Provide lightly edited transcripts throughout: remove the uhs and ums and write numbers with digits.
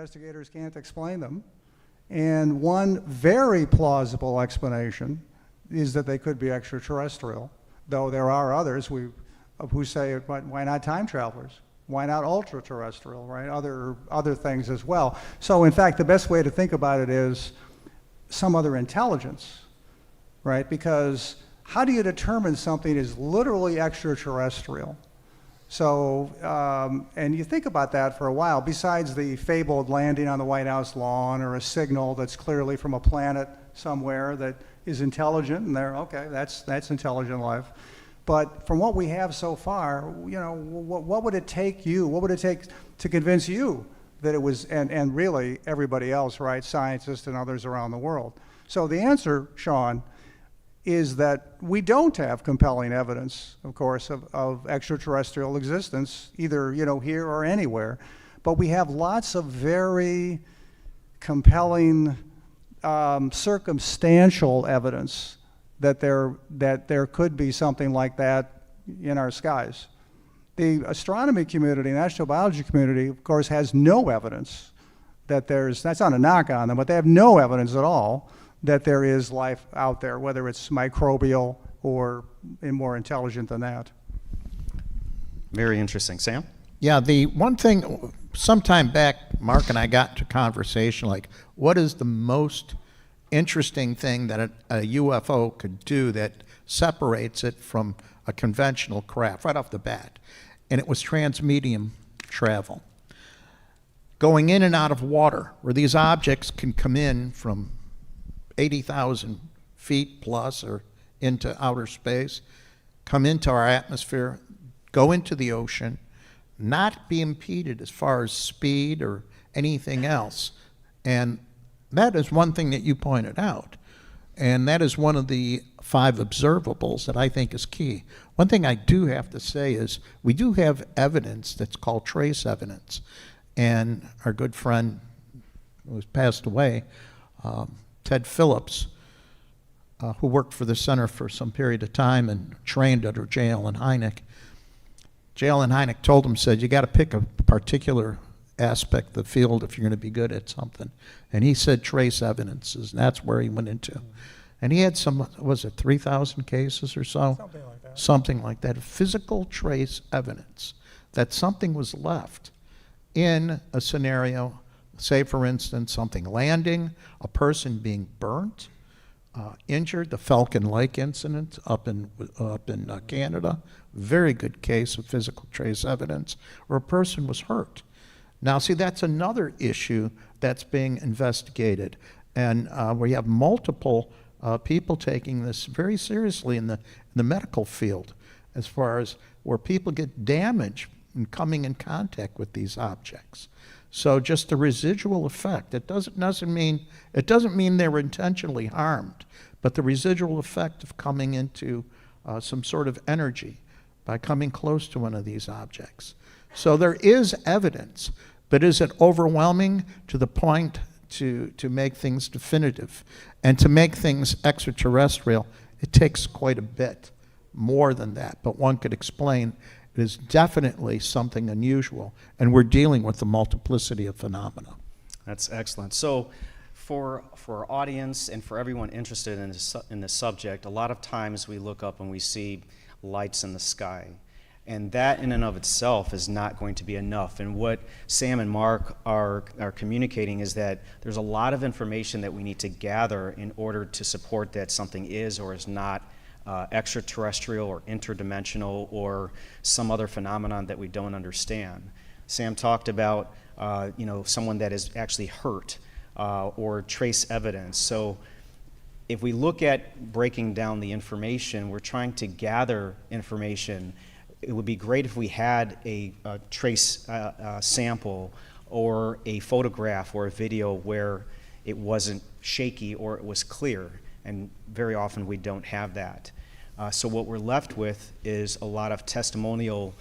Investigators can't explain them. And one very plausible explanation is that they could be extraterrestrial, though there are others who say, why not time travelers? Why not ultra-terrestrial, right? Other things as well. So in fact, the best way to think about it is some other intelligence, right? Because how do you determine something is literally extraterrestrial? So, and you think about that for a while, besides the fabled landing on the White House lawn or a signal that's clearly from a planet somewhere that is intelligent, and they're, okay, that's intelligent life. But from what we have so far, you know, what would it take you, what would it take to convince you that it was, and really everybody else, right, scientists and others around the world? So the answer, Sean, is that we don't have compelling evidence, of course, of extraterrestrial existence, either, you know, here or anywhere. But we have lots of very compelling circumstantial evidence that there could be something like that in our skies. The astronomy community, the astrobiology community, of course, has no evidence that there's, that's not a knock on them, but they have no evidence at all that there is life out there, whether it's microbial or more intelligent than that. Very interesting. Sam? Yeah, the one thing, sometime back, Mark and I got into conversation like, what is the most interesting thing that a UFO could do that separates it from a conventional craft, right off the bat? And it was transmedium travel. Going in and out of water, where these objects can come in from 80,000 feet plus or into outer space, come into our atmosphere, go into the ocean, not be impeded as far as speed or anything else. And that is one thing that you pointed out. And that is one of the 5 observables that I think is key. One thing I do have to say is we do have evidence that's called trace evidence. And our good friend who's passed away, Ted Phillips, who worked for the center for some period of time and trained under J. Allen Hynek. J. Allen Hynek told him, said, you got to pick a particular aspect of the field if you're going to be good at something. And he said trace evidences, and that's where he went into. And he had some, was it 3,000 cases or so? Something like that. Something like that. Physical trace evidence that something was left in a scenario. Say, for instance, something landing, a person being burnt, injured, the Falcon Lake incident up in Canada, very good case of physical trace evidence, or a person was hurt. Now, see, that's another issue that's being investigated, and we have multiple people taking this very seriously in the medical field, as far as where people get damaged in coming in contact with these objects. So just the residual effect, it doesn't mean they were intentionally harmed, but the residual effect of coming into some sort of energy by coming close to one of these objects. So there is evidence, but is it overwhelming to the point to make things definitive? And to make things extraterrestrial, it takes quite a bit more than that, but one could explain it is definitely something unusual, and we're dealing with the multiplicity of phenomena. That's excellent. So for our audience and for everyone interested in this subject, a lot of times we look up and we see lights in the sky. And that in and of itself is not going to be enough. And what Sam and Mark are communicating is that there's a lot of information that we need to gather in order to support that something is or is not extraterrestrial or interdimensional or some other phenomenon that we don't understand. Sam talked about someone that is actually hurt or trace evidence. So if we look at breaking down the information, we're trying to gather information. It would be great if we had a trace sample or a photograph or a video where it wasn't shaky or it was clear, and very often we don't have that. So what we're left with is a lot of testimonial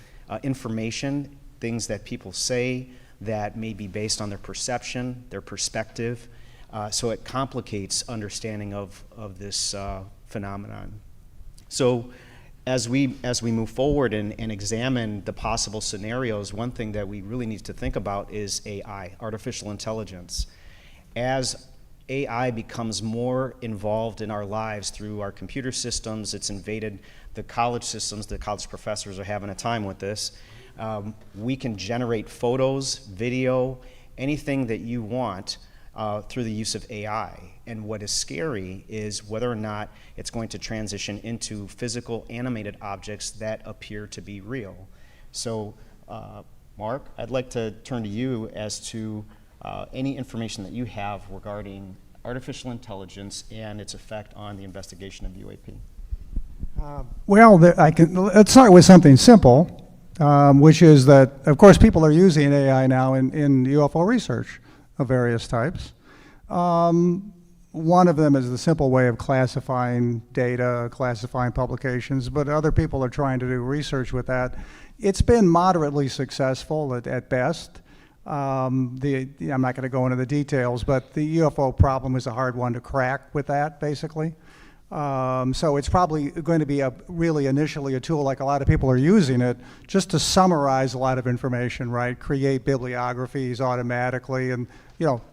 information, things that people say that may be based on their perception, their perspective, so it complicates understanding of this phenomenon. So as we move forward and examine the possible scenarios, one thing that we really need to think about is AI, artificial intelligence. As AI becomes more involved in our lives through our computer systems, it's invaded the college systems, the college professors are having a time with this. We can generate photos, video, anything that you want through the use of AI. And what is scary is whether or not it's going to transition into physical animated objects that appear to be real. So, Mark, I'd like to turn to you as to any information that you have regarding artificial intelligence and its effect on the investigation of UAP. Well, let's start with something simple, which is that, of course, people are using AI now in UFO research of various types. One of them is the simple way of classifying data, classifying publications, but other people are trying to do research with that. It's been moderately successful at best. I'm not going to go into the details, but the UFO problem is a hard one to crack with that, basically. So it's probably going to be really initially a tool, like a lot of people are using it, just to summarize a lot of information, right? Create bibliographies automatically, and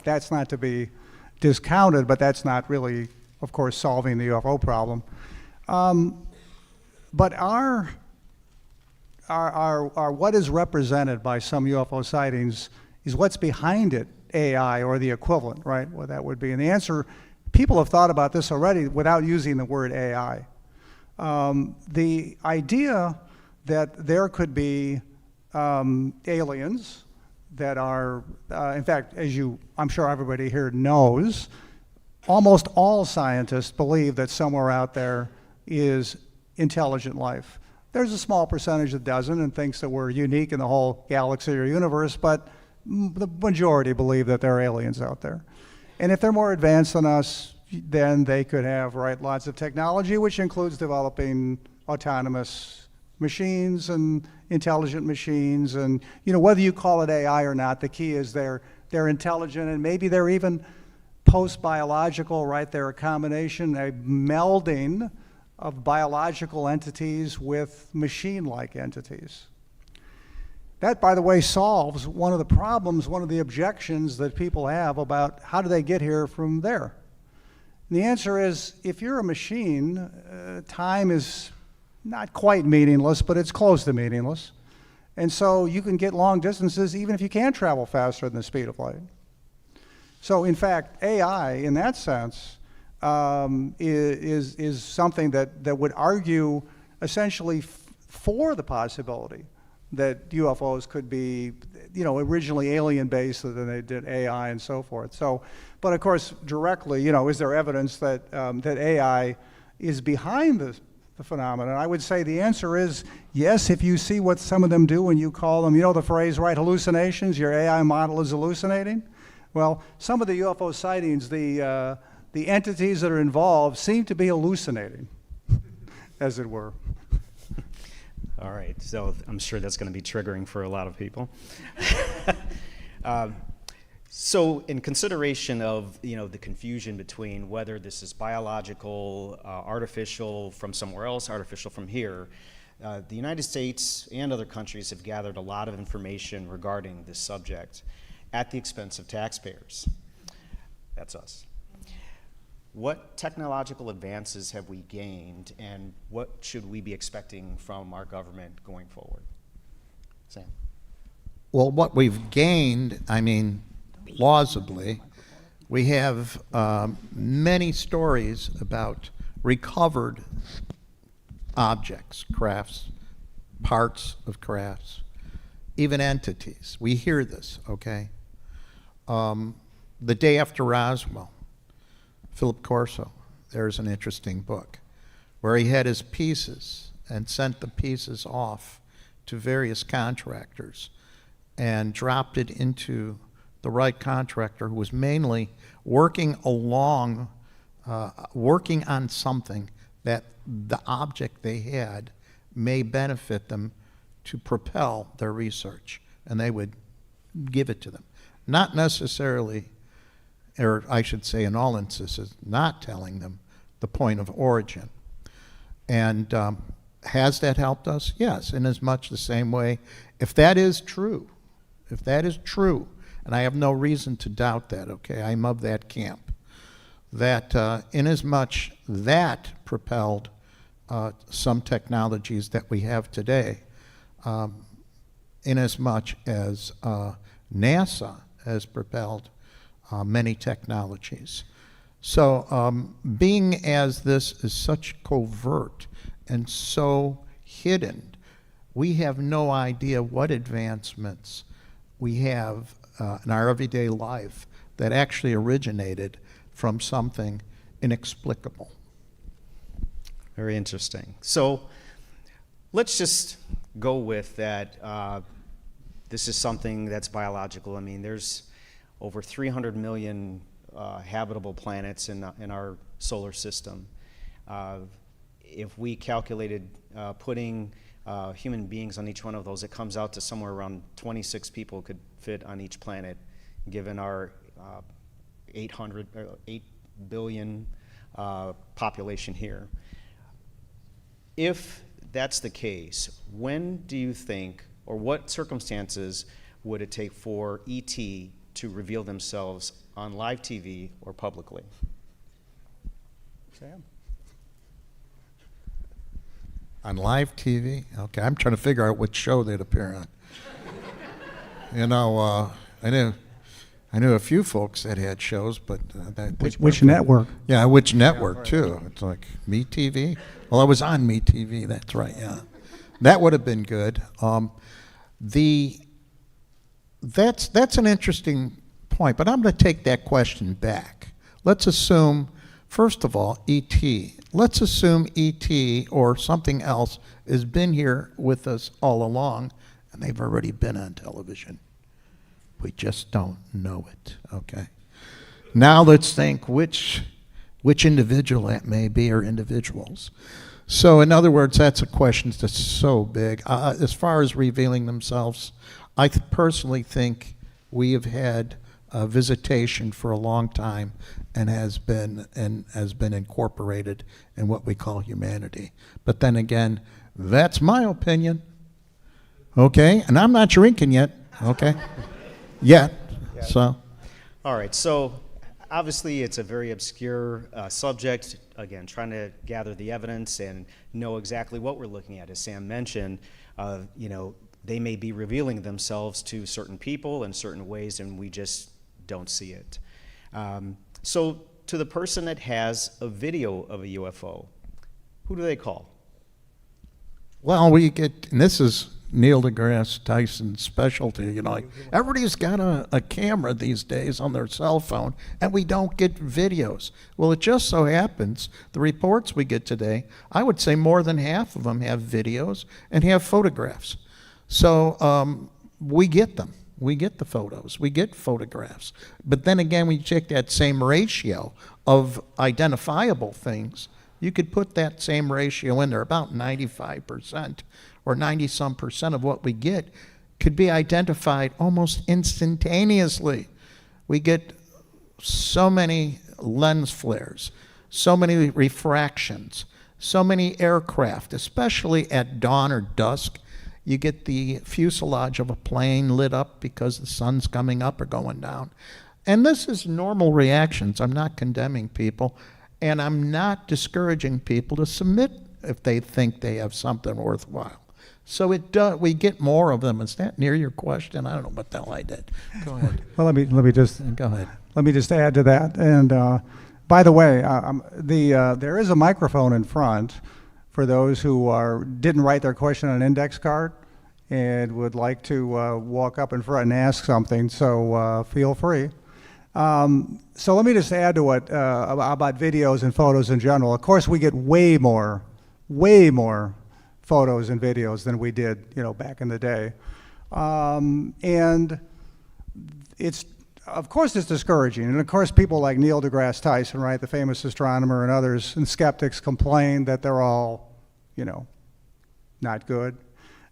that's not to be discounted, but that's not really, of course, solving the UFO problem. But our what is represented by some UFO sightings is what's behind it, AI or the equivalent, right? What that would be. And the answer, people have thought about this already without using the word AI. The idea that there could be aliens that are, in fact, I'm sure everybody here knows, almost all scientists believe that somewhere out there is intelligent life. There's a small percentage that doesn't and thinks that we're unique in the whole galaxy or universe, but the majority believe that there are aliens out there. And if they're more advanced than us, then they could have, lots of technology, which includes developing autonomous machines and intelligent machines. And, whether you call it AI or not, the key is they're intelligent, and maybe they're even post-biological, right? They're a combination, a melding of biological entities with machine-like entities. That, by the way, solves one of the problems, one of the objections that people have about how do they get here from there. And the answer is, if you're a machine, time is not quite meaningless, but it's close to meaningless. And so you can get long distances even if you can't travel faster than the speed of light. So in fact, AI, in that sense, is something that would argue essentially for the possibility that UFOs could be, originally alien-based, and then they did AI and so forth. So, but of course, directly, is there evidence that that AI is behind the phenomenon? I would say the answer is yes. If you see what some of them do when you call them, the phrase, right? Hallucinations. Your AI model is hallucinating. Well, some of the UFO sightings, the entities that are involved seem to be hallucinating, as it were. All right, so I'm sure that's going to be triggering for a lot of people. So in consideration of, the confusion between whether this is biological, artificial from somewhere else, artificial from here, the United States and other countries have gathered a lot of information regarding this subject at the expense of taxpayers. That's us. What technological advances have we gained, and what should we be expecting from our government going forward? Sam? Well, what we've gained, plausibly, we have many stories about recovered objects, crafts, parts of crafts, even entities. We hear this, okay? The day after Roswell, Philip Corso, there's an interesting book, where he had his pieces and sent the pieces off to various contractors and dropped it into the right contractor, who was mainly working on something that the object they had may benefit them to propel their research, and they would give it to them. Not necessarily, or I should say in all instances, not telling them the point of origin. And has that helped us? Yes, in as much the same way. If that is true, and I have no reason to doubt that, okay, I'm of that camp, that in as much that propelled some technologies that we have today, in as much as NASA has propelled many technologies. So being as this is such covert and so hidden, we have no idea what advancements we have in our everyday life that actually originated from something inexplicable. Very interesting. So let's just go with that. This is something that's biological. I mean, there's over 300 million habitable planets in our solar system. If we calculated putting human beings on each one of those, it comes out to somewhere around 26 people could fit on each planet, given our 8 billion population here. If that's the case, when do you think, or what circumstances would it take for ET to reveal themselves on live TV or publicly? Sam? On live TV? Okay, I'm trying to figure out which show they'd appear on. You know, I knew a few folks that had shows, but Which network? Yeah, which network too? It's like MeTV. Well, I was on MeTV. That's right. Yeah, that would have been good. That's an interesting point, but I'm going to take that question back. Let's assume, first of all, ET. Let's assume ET or something else has been here with us all along, and they've already been on television. We just don't know it, okay? Now let's think which individual that may be, or individuals. So in other words, that's a question that's so big. As far as revealing themselves, I personally think we have had a visitation for a long time and has been incorporated in what we call humanity. But then again, that's my opinion, okay? And I'm not drinking yet, okay? Yet, so. All right, so obviously it's a very obscure subject. Again, trying to gather the evidence and know exactly what we're looking at. As Sam mentioned, you know, they may be revealing themselves to certain people in certain ways, and we just don't see it. So to the person that has a video of a UFO, who do they call? Well, we get, and this is Neil deGrasse Tyson's specialty, you know, like everybody's got a camera these days on their cell phone, and we don't get videos. Well, it just so happens, the reports we get today, I would say more than half of them have videos and have photographs. So we get them. We get the photos. We get photographs. But then again, when you check that same ratio of identifiable things, you could put that same ratio in there. About 95% or 90-some percent of what we get could be identified almost instantaneously. We get so many lens flares, so many refractions, so many aircraft, especially at dawn or dusk. You get the fuselage of a plane lit up because the sun's coming up or going down. And this is normal reactions. I'm not condemning people, and I'm not discouraging people to submit if they think they have something worthwhile. So we get more of them. Is that near your question? I don't know what the hell I did. Go ahead. Well, let me just Go ahead. let me just add to that. And by the way, there is a microphone in front for those who didn't write their question on an index card and would like to walk up in front and ask something. So feel free. So let me just add to what about videos and photos in general. Of course, we get way more photos and videos than we did, you know, back in the day. And of course it's discouraging. And of course people like Neil deGrasse Tyson, right, the famous astronomer, and others, and skeptics complain that they're all, you know, not good.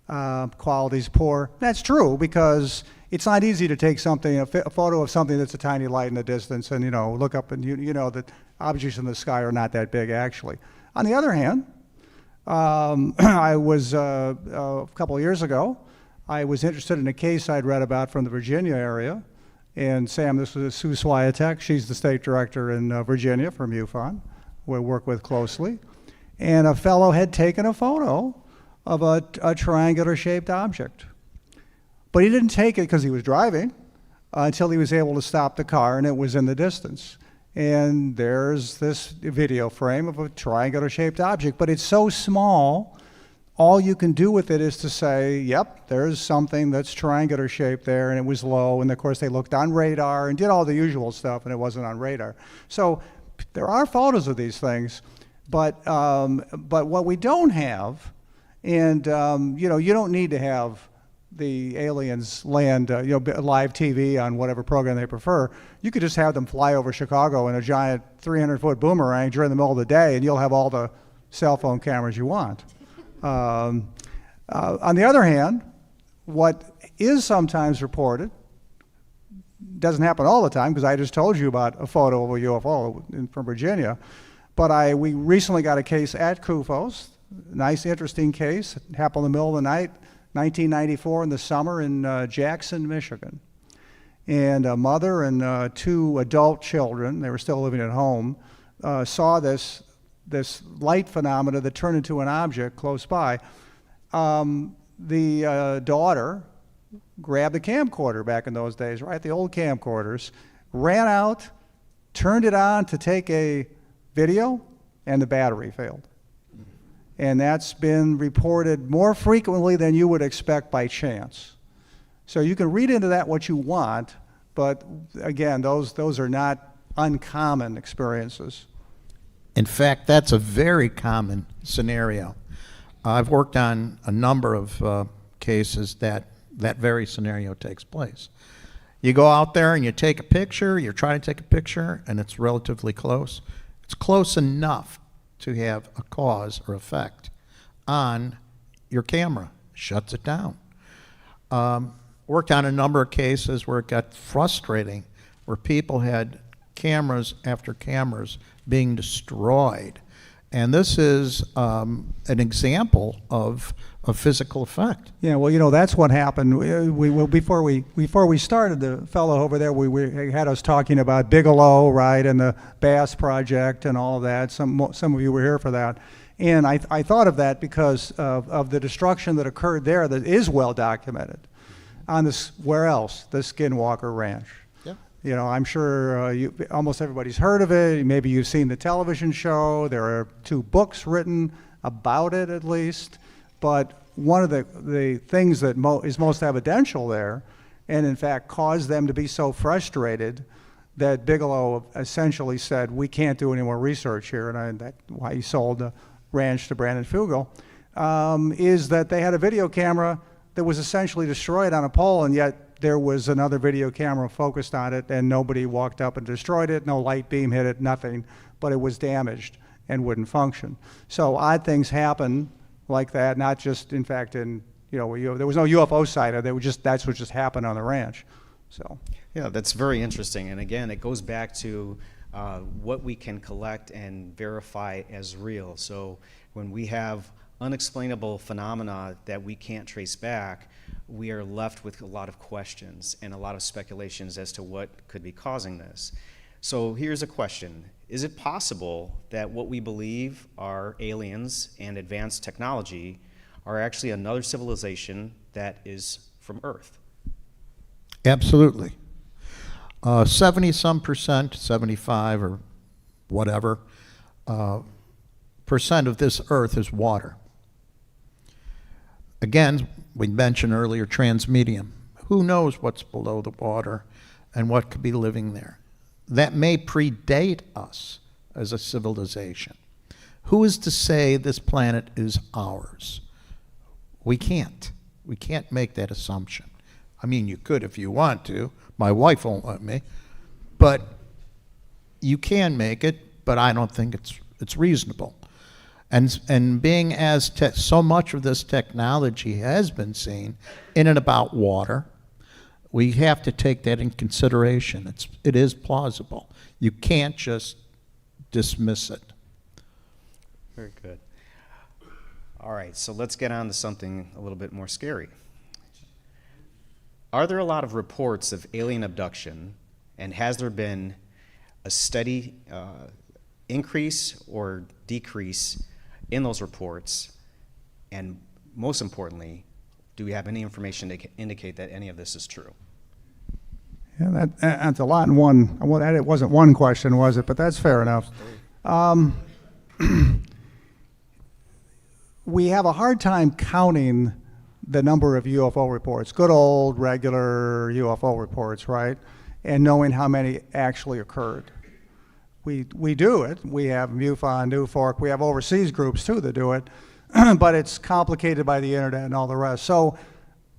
Quality's poor. That's true, because it's not easy to take something, a photo of something that's a tiny light in the distance, and, you know, look up and you know that objects in the sky are not that big actually. On the other hand, I was, a couple of years ago, I was interested in a case I'd read about from the Virginia area. And Sam, this was Socioeconomic. She's the state director in Virginia from MUFON, we work with closely. And a fellow had taken a photo of a triangular-shaped object. But he didn't take it because he was driving until he was able to stop the car, and it was in the distance. And there's this video frame of a triangular-shaped object, but it's so small, all you can do with it is to say, yep, there's something that's triangular-shaped there, and it was low, and of course they looked on radar and did all the usual stuff, and it wasn't on radar. So there are photos of these things, but what we don't have, and you know, you don't need to have the aliens land, you know, live TV on whatever program they prefer. You could just have them fly over Chicago in a giant 300-foot boomerang during the middle of the day, and you'll have all the cell phone cameras you want. On the other hand, what is sometimes reported doesn't happen all the time, because I just told you about a photo of a UFO from Virginia, but we recently got a case at CUFOS, nice, interesting case. It happened in the middle of the night, 1994 in the summer in Jackson, Michigan. And a mother and two adult children, they were still living at home, saw this light phenomena that turned into an object close by. The daughter grabbed the camcorder back in those days, right? The old camcorders, ran out, turned it on to take a video, and the battery failed. And that's been reported more frequently than you would expect by chance. So you can read into that what you want, but again, those are not uncommon experiences. In fact, that's a very common scenario. I've worked on a number of cases that very scenario takes place. You go out there and you take a picture, you're trying to take a picture, and it's relatively close. It's close enough to have a cause or effect on your camera. Shuts it down. Worked on a number of cases where it got frustrating, where people had cameras after cameras being destroyed. And this is an example of a physical effect. Yeah, well, you know, that's what happened. Before we started, the fellow over there, we had us talking about Bigelow, right, and the Bass Project and all of that. Some of you were here for that. And I thought of that because of the destruction that occurred there that is well documented. On this, where else? The Skinwalker Ranch. You know, I'm sure almost everybody's heard of it. Maybe you've seen the television show. There are 2 books written about it, at least. But one of the things that is most evidential there, and in fact caused them to be so frustrated, that Bigelow essentially said, we can't do any more research here, and that's why he sold the ranch to Brandon Fugel, is that they had a video camera that was essentially destroyed on a pole, and yet there was another video camera focused on it, and nobody walked up and destroyed it. No light beam hit it, nothing, but it was damaged and wouldn't function. So odd things happen like that, not just, in fact, in, you know, there was no UFO sighting. That's what just happened on the ranch. So yeah, that's very interesting. And again, it goes back to what we can collect and verify as real. So when we have unexplainable phenomena that we can't trace back, we are left with a lot of questions and a lot of speculations as to what could be causing this. So here's a question. Is it possible that what we believe are aliens and advanced technology are actually another civilization that is from Earth? Absolutely. 70-some%, 75 or whatever, percent of this Earth is water. Again, we mentioned earlier transmedium. Who knows what's below the water and what could be living there? That may predate us as a civilization. Who is to say this planet is ours? We can't. We can't make that assumption. I mean, you could if you want to. My wife won't let me. But you can make it, but I don't think it's reasonable. And being as so much of this technology has been seen in and about water, we have to take that in consideration. It is plausible. You can't just dismiss it. Very good. All right, so let's get on to something a little bit more scary. Are there a lot of reports of alien abduction, and has there been a steady increase or decrease in those reports? And most importantly, do we have any information to indicate that any of this is true? Yeah, that's a lot in one. Well, it wasn't one question, was it? But that's fair enough. We have a hard time counting the number of UFO reports, good old regular UFO reports, right? And knowing how many actually occurred. We do it. We have MUFON, NUFORC. We have overseas groups too that do it, but it's complicated by the internet and all the rest. So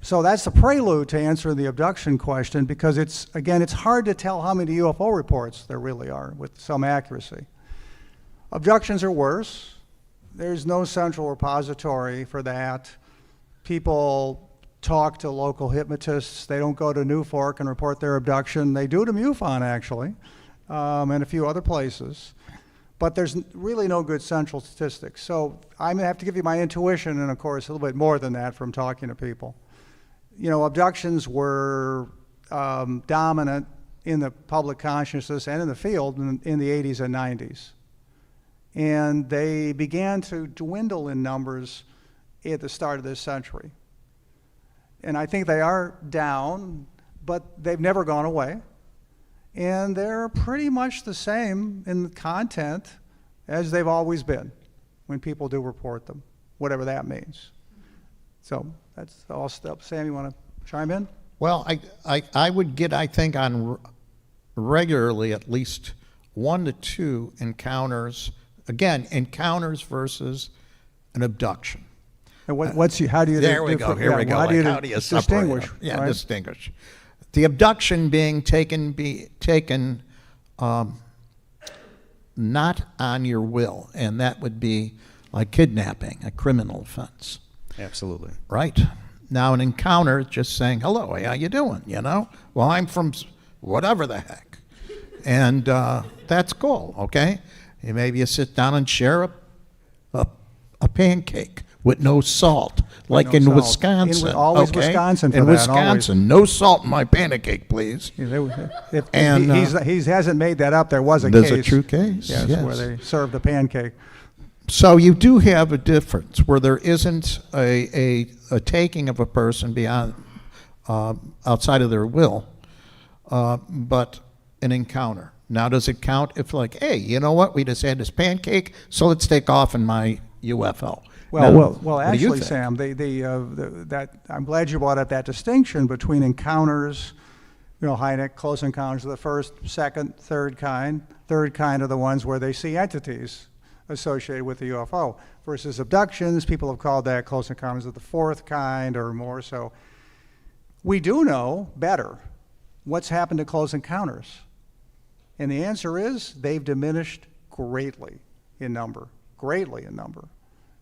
that's the prelude to answering the abduction question, because it's hard to tell how many UFO reports there really are with some accuracy. Abductions are worse. There's no central repository for that. People talk to local hypnotists. They don't go to NUFORC and report their abduction. They do to MUFON, actually, and a few other places. But there's really no good central statistics. So I'm gonna have to give you my intuition, and of course a little bit more than that from talking to people. You know, abductions were dominant in the public consciousness and in the field in the 80s and 90s. And they began to dwindle in numbers at the start of this century. And I think they are down, but they've never gone away. And they're pretty much the same in content as they've always been when people do report them, whatever that means. So that's all stuff. Sam, you want to chime in? Well, I would get, I think, on regularly at least 1 to 2 encounters. Again, encounters versus an abduction. And how do you There we go. Here we go. How How do you distinguish? separate them? Yeah, right? distinguish. The abduction being taken not on your will, and that would be like kidnapping, a criminal offense. Absolutely. Right. Now an encounter is just saying, hello, how you doing, you know? Well, I'm from whatever the heck. And that's cool, okay? And maybe you sit down and share a pancake with no salt, like no in salt. Wisconsin. Always okay? Wisconsin for in that, Wisconsin, no salt in my pancake, please. And, he hasn't made that up. There was a there's case. a true case, Yes, yes. where they served a pancake. So you do have a difference where there isn't a taking of a person beyond outside of their will, but an encounter. Now, does it count if, like, hey, you know what? We just had this pancake, so let's take off in my UFO. Well, Now, well, well. what do you Actually, think? Sam, that I'm glad you brought up that distinction between encounters. You know, Hynek, close encounters of the first, second, third kind. Third kind are the ones where they see entities associated with the UFO, versus abductions. People have called that close encounters of the fourth kind or more. So we do know better what's happened to close encounters. And the answer is they've diminished greatly in number,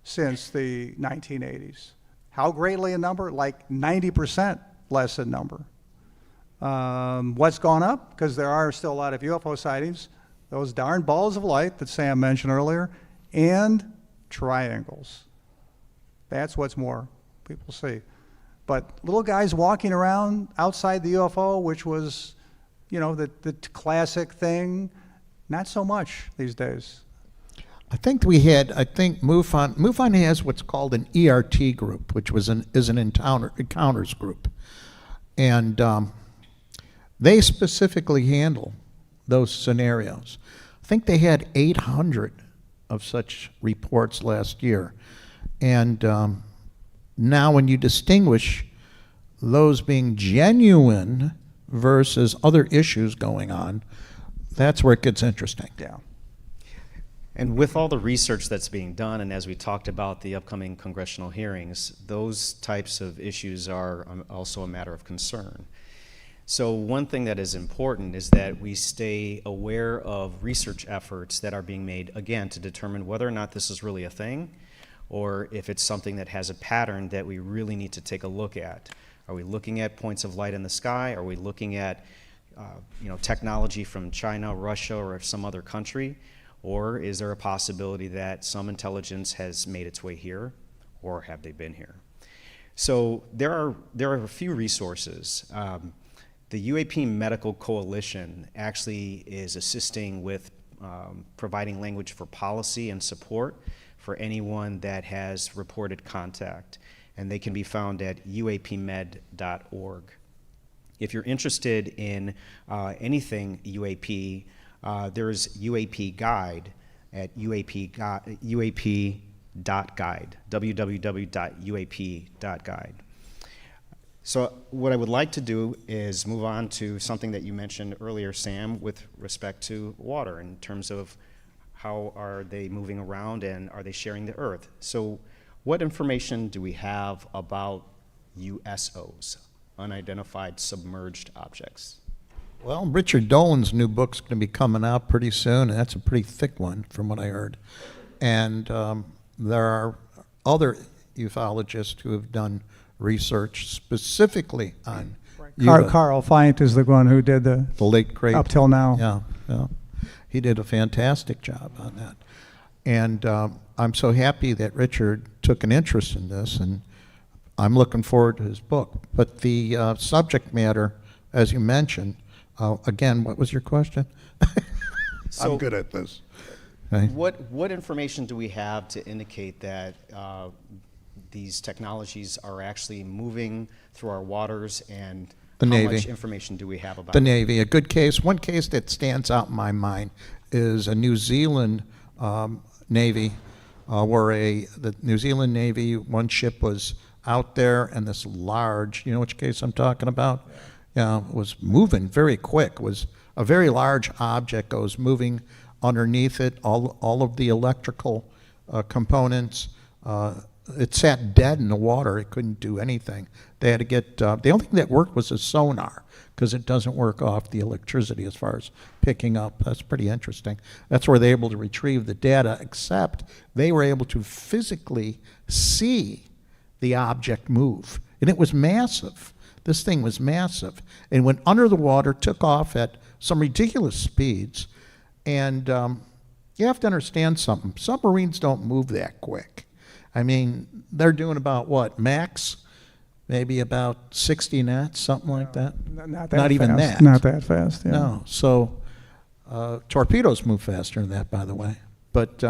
since the 1980s. How greatly in number? Like 90% less in number. What's gone up? Because there are still a lot of UFO sightings, those darn balls of light that Sam mentioned earlier, and triangles. That's what's more people see. But little guys walking around outside the UFO, which was, you know, the classic thing, not so much these days. I think MUFON has what's called an ERT group, which is an encounters group. And they specifically handle those scenarios. I think they had 800 of such reports last year. And now when you distinguish those being genuine versus other issues going on, that's where it gets interesting. Yeah. And with all the research that's being done, and as we talked about the upcoming congressional hearings, those types of issues are also a matter of concern. So one thing that is important is that we stay aware of research efforts that are being made, again, to determine whether or not this is really a thing, or if it's something that has a pattern that we really need to take a look at. Are we looking at points of light in the sky? Are we looking at technology from China, Russia, or some other country? Or is there a possibility that some intelligence has made its way here? or have they been here? So there are a few resources. The UAP Medical Coalition actually is assisting with providing language for policy and support for anyone that has reported contact, and they can be found at uapmed.org. If you're interested in anything UAP, there's UAP Guide at uap.guide, www.uap.guide. So what I would like to do is move on to something that you mentioned earlier, Sam, with respect to water in terms of how are they moving around and are they sharing the earth. So what information do we have about USOs, unidentified submerged objects? Well, Richard Dolan's new book's going to be coming out pretty soon, and that's a pretty thick one from what I heard. And there are other ufologists who have done research specifically on Carl Feint is the one who did the late great up till now. Yeah. He did a fantastic job on that. And I'm so happy that Richard took an interest in this, and I'm looking forward to his book. But the subject matter, as you mentioned, again, what was your question? So I'm good at this. Okay. What information do we have to indicate that these technologies are actually moving through our waters, and The how Navy. much information do we have about The it? Navy, a good case. One case that stands out in my mind is a New Zealand Navy, where the New Zealand Navy, one ship was out there, and this large, you know which case I'm talking about? Yeah, was moving very quick. It was a very large object that was moving underneath it, all of the electrical components. It sat dead in the water. It couldn't do anything. They had to get, the only thing that worked was a sonar, because it doesn't work off the electricity as far as picking up. That's pretty interesting. That's where they're able to retrieve the data, except they were able to physically see the object move. And it was massive. This thing was massive. And went under the water, took off at some ridiculous speeds. And you have to understand something. Submarines don't move that quick. I mean, they're doing about what, max? Maybe about 60 knots, something like that? Not that Not even fast. that. Not that fast, yeah. No. So torpedoes move faster than that, by the way. But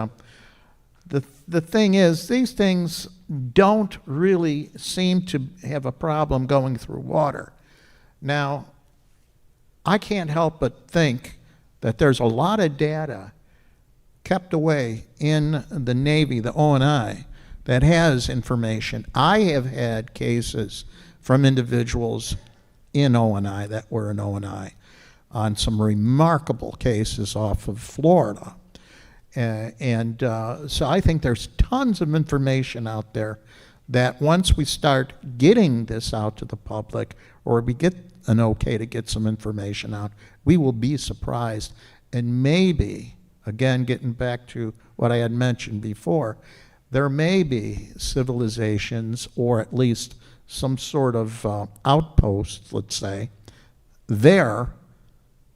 the thing is, these things don't really seem to have a problem going through water. Now, I can't help but think that there's a lot of data kept away in the Navy, the O&I, that has information. I have had cases from individuals in O&I that were in O&I on some remarkable cases off of Florida. So I think there's tons of information out there that once we start getting this out to the public, or we get an okay to get some information out, we will be surprised. And maybe, again, getting back to what I had mentioned before, there may be civilizations, or at least some sort of outposts, let's say, there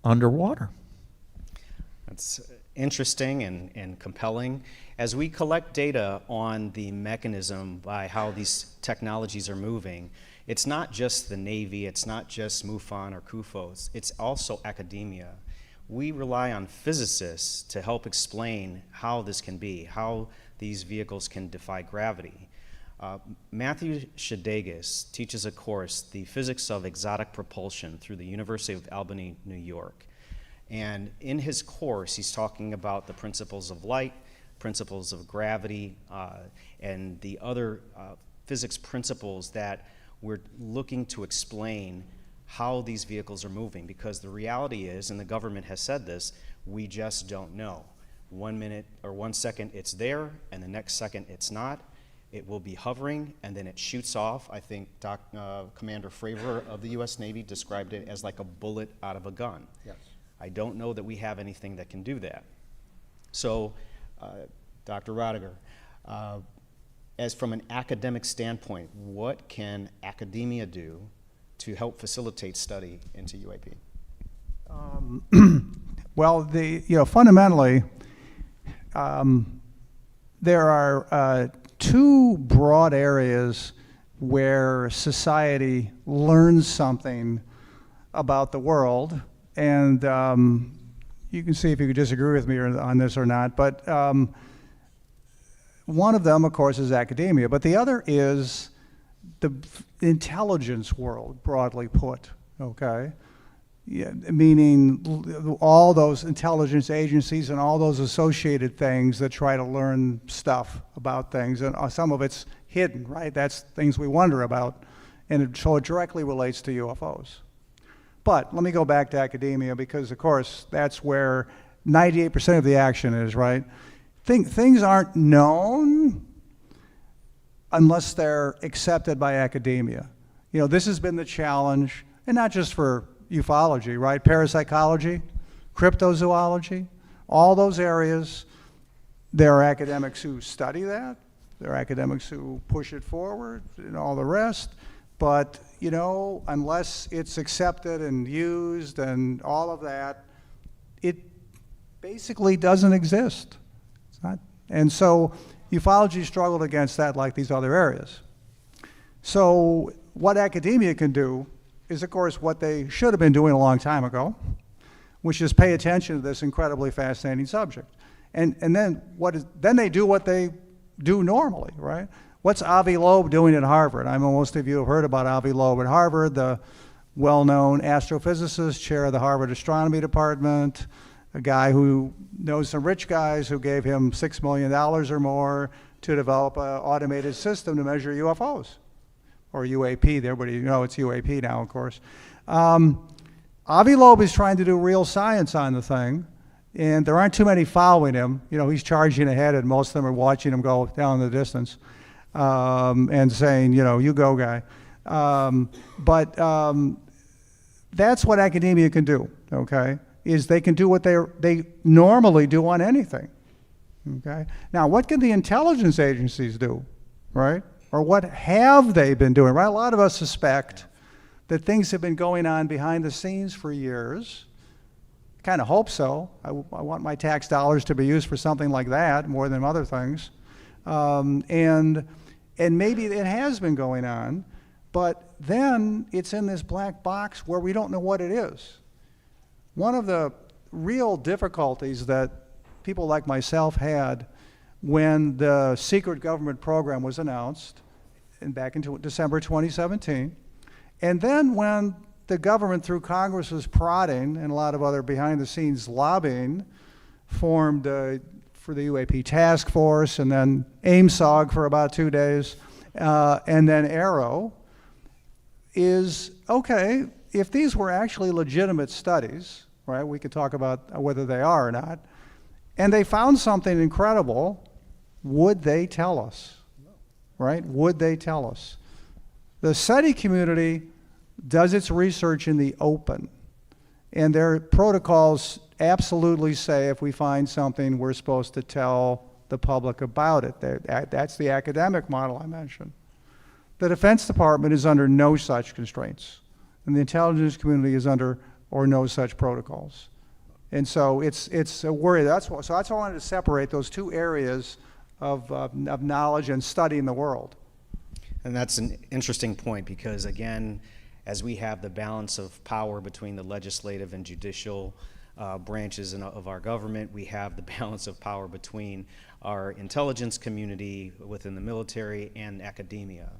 underwater. That's interesting and compelling. As we collect data on the mechanism by how these technologies are moving, it's not just the Navy, it's not just MUFON or CUFOS, it's also academia. We rely on physicists to help explain how this can be, how these vehicles can defy gravity. Matthew Shadegas teaches a course, The Physics of Exotic Propulsion, through the University of Albany, New York. And in his course, he's talking about the principles of light, principles of gravity, and the other physics principles that we're looking to explain how these vehicles are moving, because the reality is, and the government has said this, we just don't know. 1 minute or 1 second it's there, and the next second it's not. It will be hovering, and then it shoots off. I think Commander Fravor of the U.S. Navy described it as like a bullet out of a gun. Yes. I don't know that we have anything that can do that. So, Dr. Rodiger, as from an academic standpoint, what can academia do to help facilitate study into UAP? Well, fundamentally, there are two broad areas where society learns something about the world, and you can see if you could disagree with me on this or not, but one of them, of course, is academia, but the other is the intelligence world, broadly put, okay? Yeah, meaning all those intelligence agencies and all those associated things that try to learn stuff about things, and some of it's hidden, right? That's things we wonder about, and so it directly relates to UFOs. But let me go back to academia, because of course that's where 98% of the action is, right? Things aren't known unless they're accepted by academia. You know, this has been the challenge, and not just for ufology, right? Parapsychology, cryptozoology, all those areas, there are academics who study that, there are academics who push it forward, and all the rest, but, you know, unless it's accepted and used and all of that, it basically doesn't exist. It's not, and so ufology struggled against that like these other areas. So what academia can do is, of course, what they should have been doing a long time ago, which is pay attention to this incredibly fascinating subject. And then then they do what they do normally, right? What's Avi Loeb doing at Harvard? I know most of you have heard about Avi Loeb at Harvard, the well-known astrophysicist, chair of the Harvard Astronomy Department, a guy who knows some rich guys who gave him $6 million or more to develop an automated system to measure UFOs. Or UAP, everybody, you know, it's UAP now, of course. Avi Loeb is trying to do real science on the thing, and there aren't too many following him. You know, he's charging ahead, and most of them are watching him go down the distance and saying, you know, you go, guy. That's what academia can do, okay, is they can do what they normally do on anything, okay? Now, what can the intelligence agencies do, right? Or what have they been doing, right? A lot of us suspect that things have been going on behind the scenes for years. Kind of hope so. I want my tax dollars to be used for something like that more than other things. And maybe it has been going on, but then it's in this black box where we don't know what it is. One of the real difficulties that people like myself had when the secret government program was announced back in December 2017, and then when the government through Congress was prodding and a lot of other behind the scenes lobbying formed for the UAP task force, and then AIMSOG for about 2 days, and then AARO, is, okay, if these were actually legitimate studies, right, we could talk about whether they are or not, and they found something incredible, would they tell us, right? Would they tell us? The SETI community does its research in the open, and their protocols absolutely say if we find something, we're supposed to tell the public about it. That's the academic model I mentioned. The Defense Department is under no such constraints, and the intelligence community is under or no such protocols. And so it's a worry. So that's why I wanted to separate those two areas of knowledge and study in the world. And that's an interesting point, because again, as we have the balance of power between the legislative and judicial branches of our government, we have the balance of power between our intelligence community within the military and academia,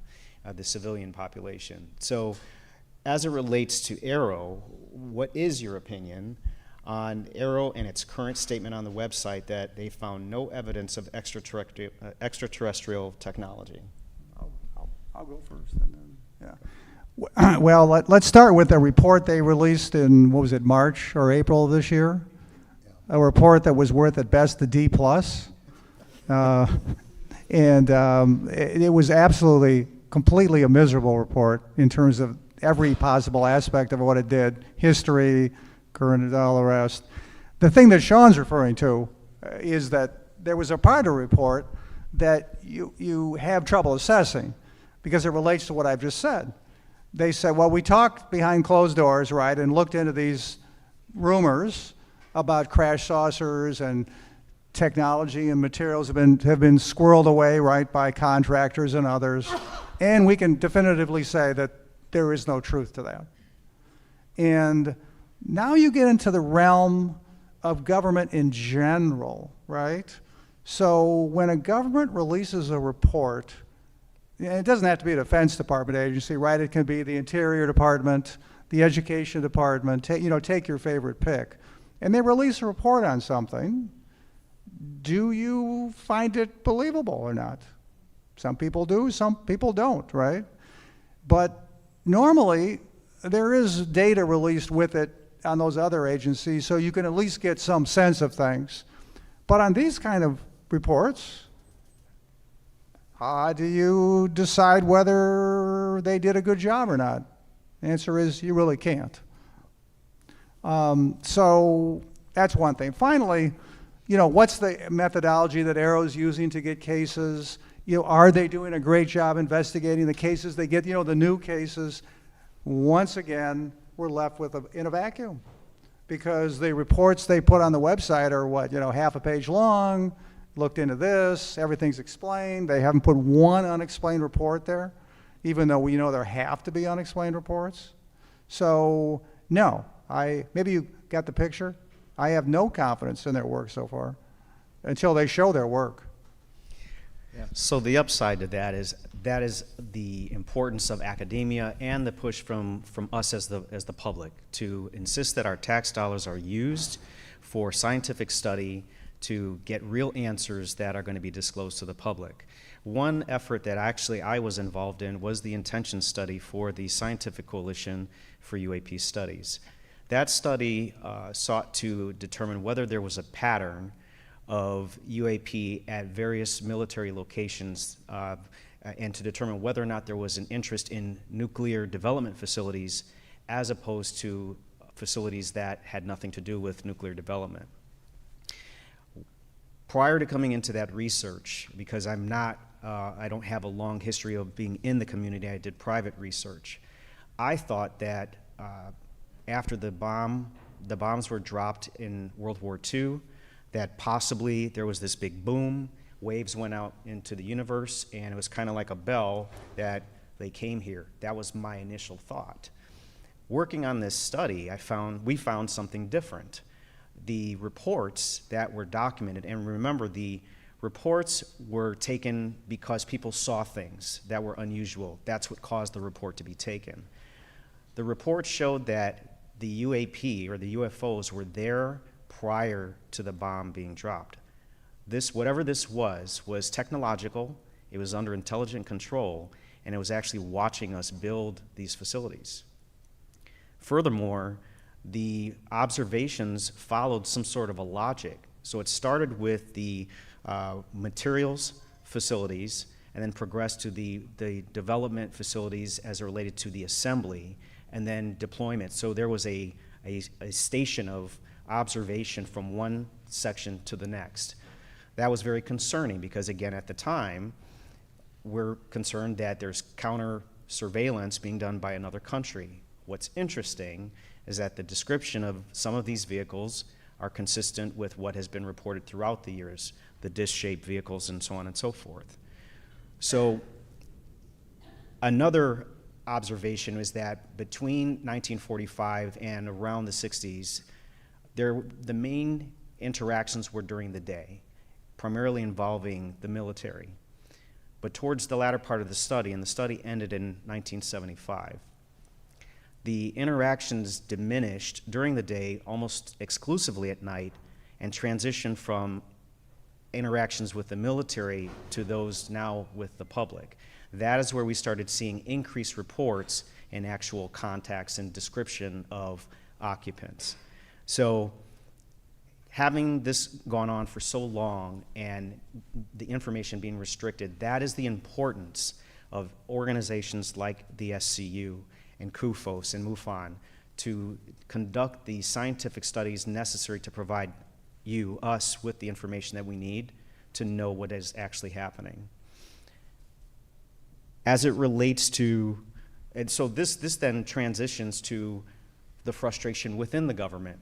the civilian population. So as it relates to AARO, what is your opinion on AARO and its current statement on the website that they found no evidence of extraterrestrial technology? I'll go first. And then, yeah. Well, let's start with a report they released in, what was it, March or April of this year? Yeah. A report that was worth at best a D+. It was absolutely, completely a miserable report in terms of every possible aspect of what it did, history, current, and all the rest. The thing that Sean's referring to is that there was a part of the report that you have trouble assessing because it relates to what I've just said. They said, well, we talked behind closed doors, right, and looked into these rumors about crash saucers and technology and materials have been squirreled away, right, by contractors and others, and we can definitively say that there is no truth to that. And now you get into the realm of government in general, right? So when a government releases a report, and it doesn't have to be a Defense Department agency, right? It can be the Interior Department, the Education Department, take your favorite pick. And they release a report on something. Do you find it believable or not? Some people do, some people don't, right? But normally, there is data released with it on those other agencies, so you can at least get some sense of things. But on these kind of reports, how do you decide whether they did a good job or not? The answer is you really can't. So that's one thing. Finally, what's the methodology that AARO is using to get cases? Are they doing a great job investigating the cases they get? The new cases, once again, we're left with in a vacuum, because the reports they put on the website are half a page long, looked into this, everything's explained. They haven't put one unexplained report there, even though we know there have to be unexplained reports. So no, maybe you got the picture. I have no confidence in their work so far until they show their work. So the upside to that is the importance of academia and the push from us as the public to insist that our tax dollars are used for scientific study to get real answers that are going to be disclosed to the public. One effort that actually I was involved in was the intention study for the Scientific Coalition for UAP Studies. That study sought to determine whether there was a pattern of UAP at various military locations and to determine whether or not there was an interest in nuclear development facilities as opposed to facilities that had nothing to do with nuclear development. Prior to coming into that research, because I don't have a long history of being in the community, I did private research. I thought that after the bombs were dropped in World War II, that possibly there was this big boom, waves went out into the universe, and it was kind of like a bell that they came here. That was my initial thought. Working on this study, we found something different. The reports that were documented, and remember, the reports were taken because people saw things that were unusual. That's what caused the report to be taken. The report showed that the UAP, or the UFOs, were there prior to the bomb being dropped. Whatever this was technological, it was under intelligent control, and it was actually watching us build these facilities. Furthermore, the observations followed some sort of a logic. So it started with the materials facilities and then progressed to the development facilities as it related to the assembly and then deployment. So there was a station of observation from one section to the next. That was very concerning because, again, at the time, we're concerned that there's counter surveillance being done by another country. What's interesting is that the description of some of these vehicles are consistent with what has been reported throughout the years, the disc-shaped vehicles and so on and so forth. So another observation is that between 1945 and around the 60s, the main interactions were during the day, primarily involving the military. But towards the latter part of the study, and the study ended in 1975, the interactions diminished during the day almost exclusively at night and transitioned from interactions with the military to those now with the public. That is where we started seeing increased reports and actual contacts and description of occupants. So having this gone on for so long and the information being restricted, that is the importance of organizations like the SCU and CUFOS and MUFON to conduct the scientific studies necessary to provide us, with the information that we need to know what is actually happening. As it relates to, and so this then transitions to the frustration within the government.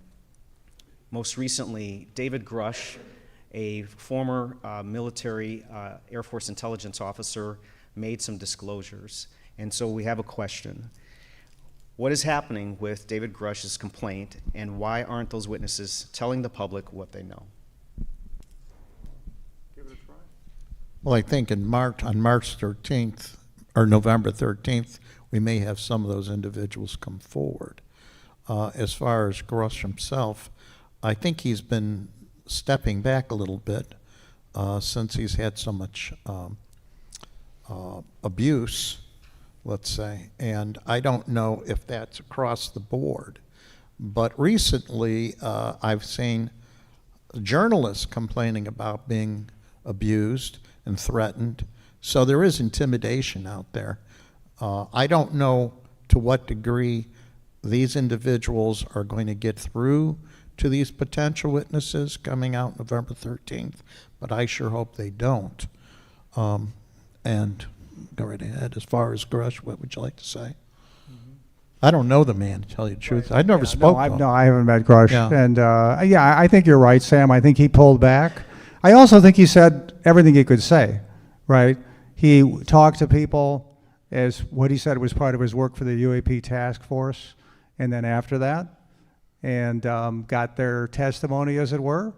Most recently, David Grush, a former military Air Force intelligence officer made some disclosures. And so we have a question. What is happening with David Grush's complaint, and why aren't those witnesses telling the public what they know? Well, I think on March 13th, or November 13th, we may have some of those individuals come forward. As far as Grush himself, I think he's been stepping back a little bit since he's had so much abuse, let's say, and I don't know if that's across the board. But recently, I've seen journalists complaining about being abused and threatened. So there is intimidation out there. I don't know to what degree these individuals are going to get through to these potential witnesses coming out November 13th, but I sure hope they don't. And go right ahead. As far as Grush, what would you like to say? I don't know the man, to tell you the truth. I've never spoken to him. No, I haven't met Grush. Yeah. And yeah, I think you're right, Sam. I think he pulled back. I also think he said everything he could say, right? He talked to people as what he said was part of his work for the UAP task force, and then after that, and got their testimony, as it were,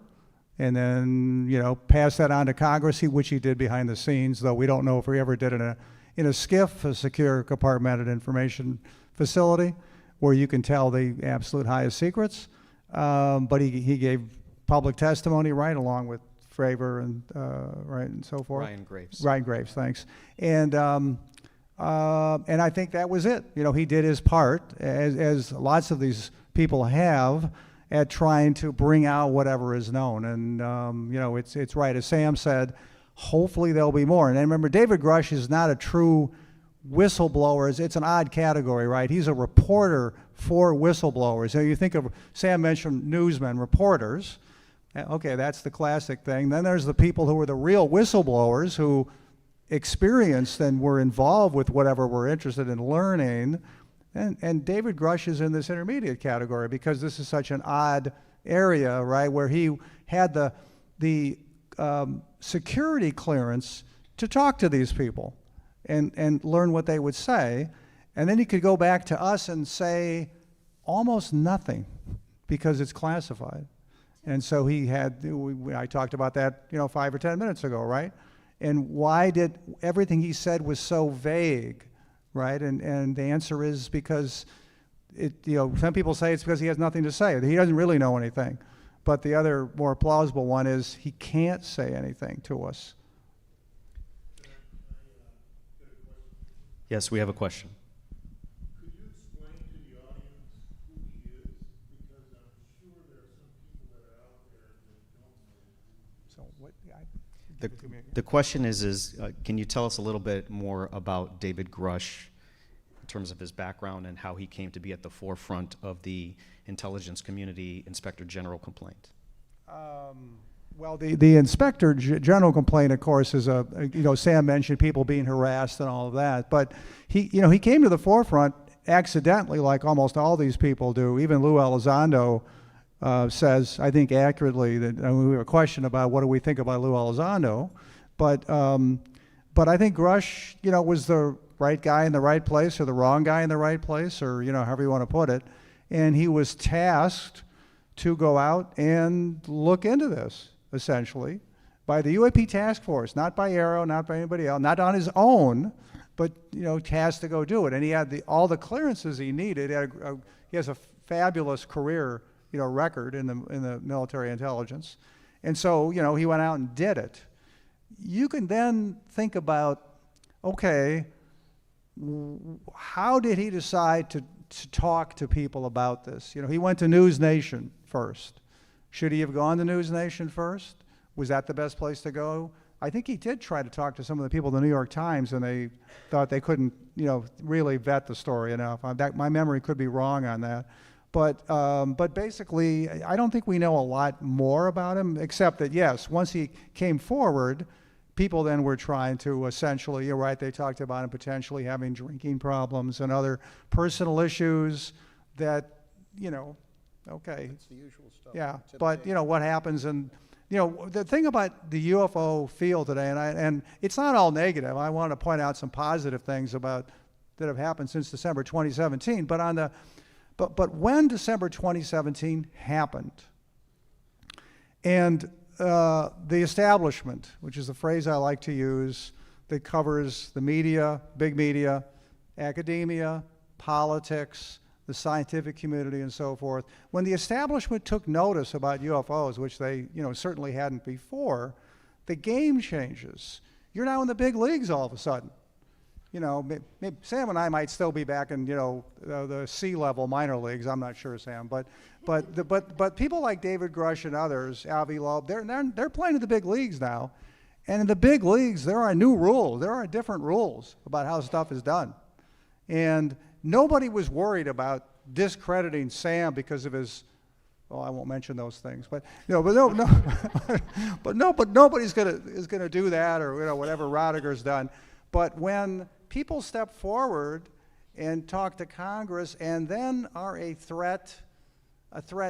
and then, you know, passed that on to Congress, which he did behind the scenes, though we don't know if he ever did in a SCIF, a secure compartmented information facility, where you can tell the absolute highest secrets. But he gave public testimony, right, along with Fravor and right and so forth. Ryan Graves, thanks. And I think that was it. You know, he did his part, as lots of these people have, at trying to bring out whatever is known. And you know, it's right, as Sam said, hopefully there'll be more. And remember, David Grush is not a true whistleblower. It's an odd category, right? He's a reporter for whistleblowers. So you think of, Sam mentioned newsmen, reporters. Okay, that's the classic thing. Then there's the people who are the real whistleblowers, who experienced and were involved with whatever we're interested in learning. And David Grush is in this intermediate category because this is such an odd area, right, where he had the security clearance to talk to these people and learn what they would say. And then he could go back to us and say almost nothing because it's classified. And so he had, I talked about that, you know, 5 or 10 minutes ago, right? And why did everything he said was so vague, right? And the answer is because you know, some people say it's because he has nothing to say. He doesn't really know anything. But the other more plausible one is he can't say anything to us. Yes, we have a question. Could you explain to the audience who he is? Because I'm sure there are some people that are out there that don't know. So what? The question is can you tell us a little bit more about David Grush in terms of his background and how he came to be at the forefront of the intelligence community Inspector General complaint? Well, the Inspector General complaint, of course, is you know, Sam mentioned people being harassed and all of that, but he came to the forefront accidentally, like almost all these people do. Even Lou Elizondo says, I think accurately, that we have a question about what do we think about Lou Elizondo, but I think Grush, you know, was the right guy in the right place, or the wrong guy in the right place, or, you know, however you want to put it, and he was tasked to go out and look into this, essentially, by the UAP task force, not by AARO, not by anybody else, not on his own, but, you know, tasked to go do it. And he had all the clearances he needed. He has a fabulous career, you know, record in the military intelligence. And so, you know, he went out and did it. You can then think about, okay, how did he decide to talk to people about this? You know, he went to News Nation first. Should he have gone to News Nation first? Was that the best place to go? I think he did try to talk to some of the people at the New York Times, and they thought they couldn't, you know, really vet the story enough. My memory could be wrong on that. But basically, I don't think we know a lot more about him, except that, yes, once he came forward, people then were trying to essentially, you're right, they talked about him potentially having drinking problems and other personal issues that, you know, okay. It's the usual stuff. Yeah, but, you know, what happens in you know, the thing about the UFO field today, and it's not all negative. I want to point out some positive things that have happened since December 2017. But when December 2017 happened, and the establishment, which is the phrase I like to use, that covers the media, big media, academia, politics, the scientific community, and so forth. When the establishment took notice about UFOs, which they, certainly hadn't before, the game changes. You're now in the big leagues all of a sudden. Maybe Sam and I might still be back in, the C-level minor leagues. I'm not sure, Sam, but people like David Grush and others, Avi Loeb, they're playing in the big leagues now, and in the big leagues there are new rules. There are different rules about how stuff is done, and nobody was worried about discrediting Sam because of his. Well, I won't mention those things, but but nobody's gonna do that, or whatever Rodiger's done. But when people step forward and talk to Congress and then are a threat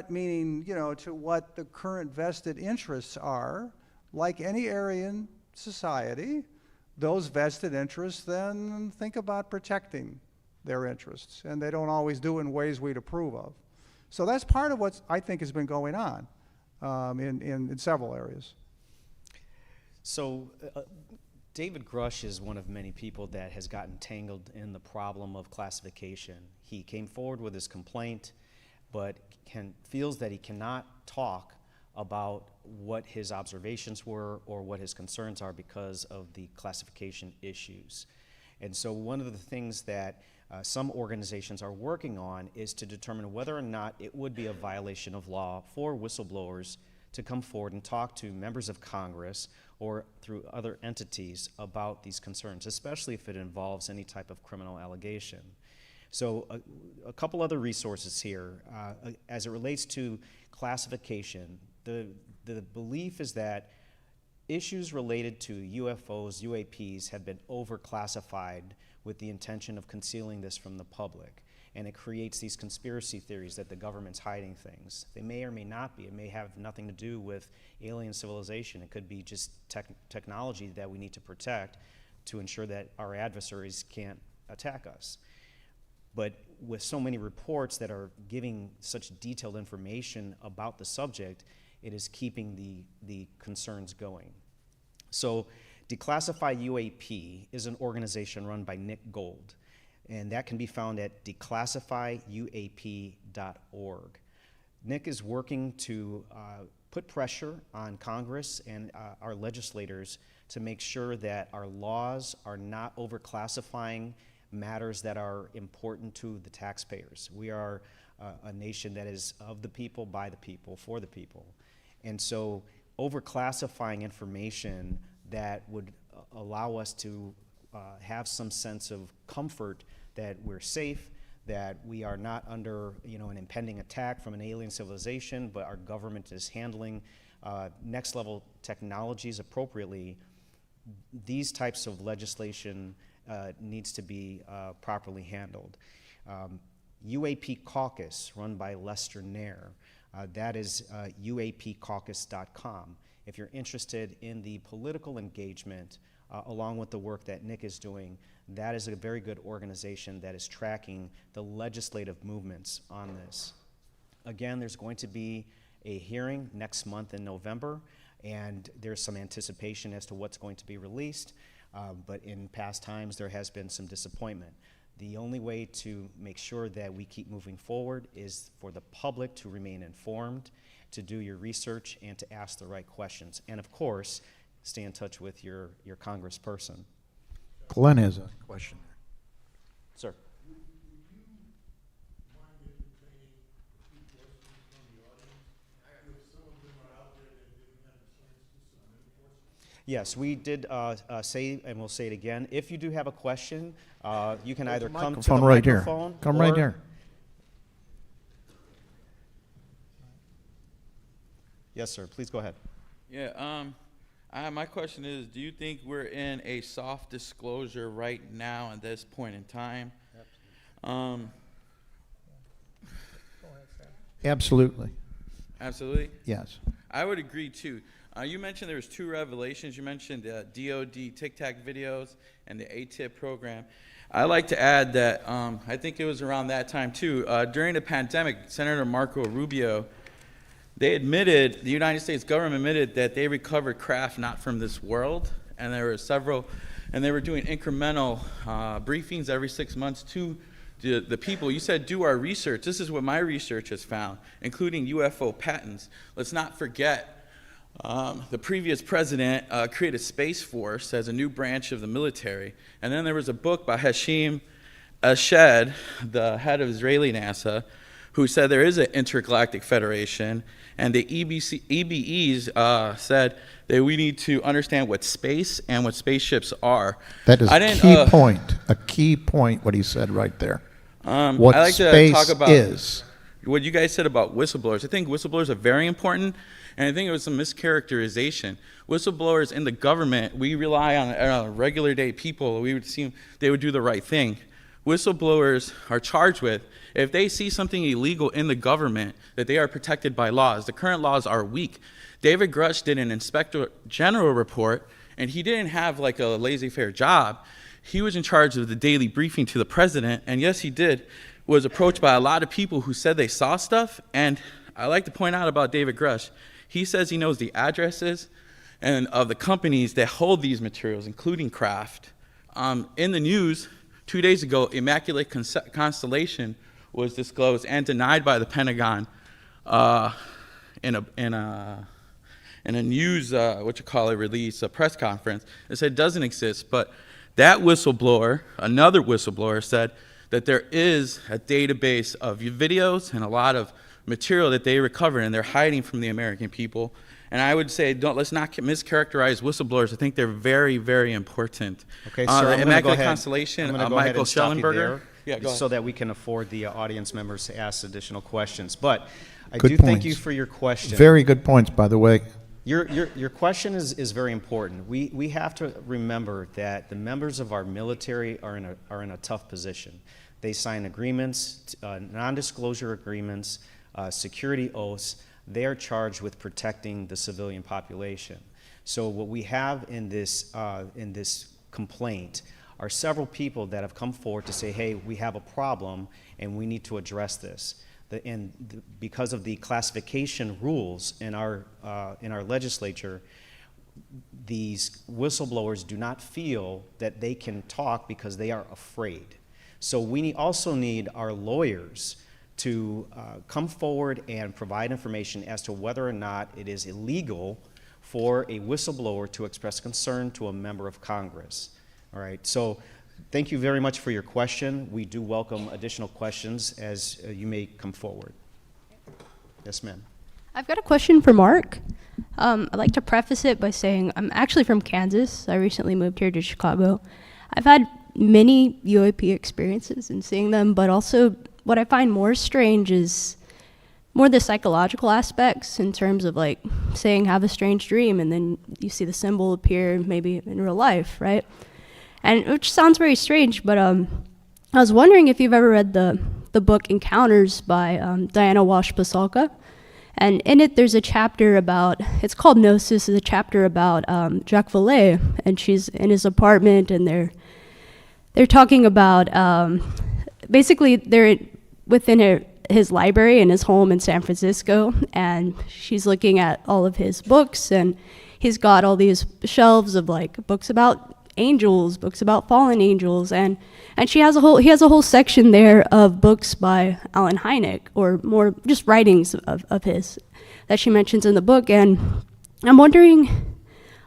meaning, to what the current vested interests are, like any area in society, those vested interests then think about protecting their interests, and they don't always do it in ways we'd approve of. So that's part of what I think has been going on in several areas. So David Grush is one of many people that has gotten tangled in the problem of classification. He came forward with his complaint, but feels that he cannot talk about what his observations were or what his concerns are because of the classification issues. And so one of the things that some organizations are working on is to determine whether or not it would be a violation of law for whistleblowers to come forward and talk to members of Congress or through other entities about these concerns, especially if it involves any type of criminal allegation. So a couple other resources here. As it relates to classification, the belief is that issues related to UFOs, UAPs, have been overclassified with the intention of concealing this from the public. And it creates these conspiracy theories that the government's hiding things. They may or may not be. It may have nothing to do with alien civilization. It could be just technology that we need to protect to ensure that our adversaries can't attack us. But with so many reports that are giving such detailed information about the subject, it is keeping the concerns going. So Declassify UAP is an organization run by Nick Gold, and that can be found at declassifyuap.org. Nick is working to put pressure on Congress and our legislators to make sure that our laws are not overclassifying matters that are important to the taxpayers. We are a nation that is of the people, by the people, for the people. And so overclassifying information that would allow us to have some sense of comfort that we're safe, that we are not under an impending attack from an alien civilization, but our government is handling next level technologies appropriately. These types of legislation needs to be properly handled. UAP Caucus, run by Lester Nair, that is uapcaucus.com. If you're interested in the political engagement along with the work that Nick is doing, that is a very good organization that is tracking the legislative movements on this. Again, there's going to be a hearing next month in November, and there's some anticipation as to what's going to be released, but in past times there has been some disappointment. The only way to make sure that we keep moving forward is for the public to remain informed, to do your research, and to ask the right questions. And of course, stay in touch with your congressperson. Glenn has a question. Sir. Would you mind entertaining a few questions from the audience? If some of them are out there that didn't have a chance to submit questions? Yes, we did say, and we'll say it again, if you do have a question, you can either come to the Microphone right here. microphone. Come right here. Yes, sir, please go ahead. Yeah, my question is, do you think we're in a soft disclosure right now at this point in time? Absolutely. Absolutely. Yes. I would agree too. You mentioned there was 2 revelations. You mentioned DoD Tic Tac videos and the ATIP program. I like to add that I think it was around that time too. During the pandemic, Senator Marco Rubio, the United States government admitted that they recovered craft not from this world, and there were several, and they were doing incremental briefings every 6 months to the people. You said do our research. This is what my research has found, including UFO patents. Let's not forget the previous president created Space Force as a new branch of the military. And then there was a book by Hashim Ashed, the head of Israeli NASA, who said there is an intergalactic federation. And the EBEs said that we need to understand what space and what spaceships are. That is a key point, what he said right there. What I like space to talk about is. what you guys said about whistleblowers. I think whistleblowers are very important, and I think it was some mischaracterization. Whistleblowers in the government, we rely on regular day people. We would assume they would do the right thing. Whistleblowers are charged with, if they see something illegal in the government, that they are protected by laws. The current laws are weak. David Grush did an Inspector General report, and he didn't have like a laissez-faire job. He was in charge of the daily briefing to the president, and yes, he did, was approached by a lot of people who said they saw stuff. And I like to point out about David Grush, he says he knows the addresses and of the companies that hold these materials, including craft. In the news, 2 days ago, Immaculate Constellation was disclosed and denied by the Pentagon in a news, release, a press conference. It said it doesn't exist, but that whistleblower, another whistleblower, said that there is a database of videos and a lot of material that they recovered, and they're hiding from the American people. And I would say, let's not mischaracterize whistleblowers. I think they're very, very important. Okay, sir, I'm going to go Immaculate ahead. Constellation, I'm gonna go ahead Michael and stop you Schellenberger. there, Yeah, go so ahead. that we can afford the audience members to ask additional questions. But I Good do thank you points. for your question. Very good points, by the way. Your question is very important. We have to remember that the members of our military are in a tough position. They sign agreements, non-disclosure agreements, security oaths. They are charged with protecting the civilian population. So what we have in this complaint are several people that have come forward to say, hey, we have a problem and we need to address this. Because of the classification rules in our legislature, these whistleblowers do not feel that they can talk because they are afraid. So we also need our lawyers to come forward and provide information as to whether or not it is illegal for a whistleblower to express concern to a member of Congress. All right, so thank you very much for your question. We do welcome additional questions as you may come forward. Yes, ma'am. I've got a question for Mark. I'd like to preface it by saying I'm actually from Kansas. I recently moved here to Chicago. I've had many UAP experiences in seeing them, but also what I find more strange is more the psychological aspects in terms of like saying have a strange dream and then you see the symbol appear maybe in real life, right? And which sounds very strange, but I was wondering if you've ever read the book Encounters by Diana Walsh Pasulka. And in it, there's a chapter about, it's called Gnosis, it's a chapter about Jacques Vallée, and she's in his apartment, and they're talking about, basically they're within his library in his home in San Francisco, and she's looking at all of his books, and he's got all these shelves of like books about angels, books about fallen angels, and he has a whole section there of books by Allen Hynek, or more just writings of his that she mentions in the book. And I'm wondering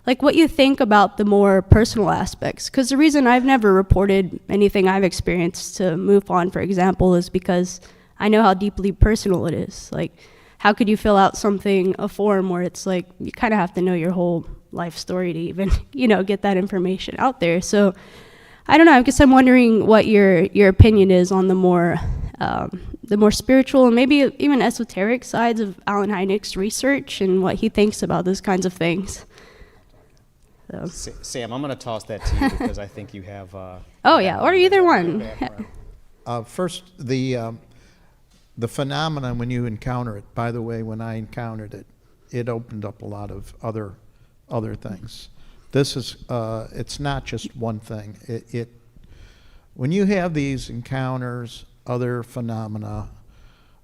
like what you think about the more personal aspects, because the reason I've never reported anything I've experienced to MUFON, for example, is because I know how deeply personal it is. Like, how could you fill out a form where it's like you kind of have to know your whole life story to even, get that information out there. So I don't know, I guess I'm wondering what your opinion is on the more spiritual and maybe even esoteric sides of Allen Hynek's research and what he thinks about those kinds of things. So. Sam, I'm going to toss that to you because I think you have. Oh yeah, or either one. First, the phenomenon when you encounter it, by the way, when I encountered it, it opened up a lot of other things. This is, it's not just one thing. When you have these encounters, other phenomena,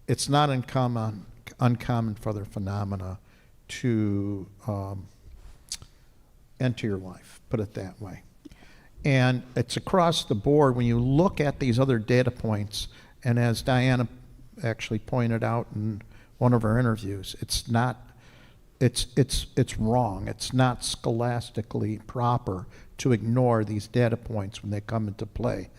it's not uncommon for other phenomena to enter your life, put it that way. And it's across the board when you look at these other data points, and as Diana actually pointed out in one of our interviews, it's wrong. It's not scholastically proper to ignore these data points when they come into play.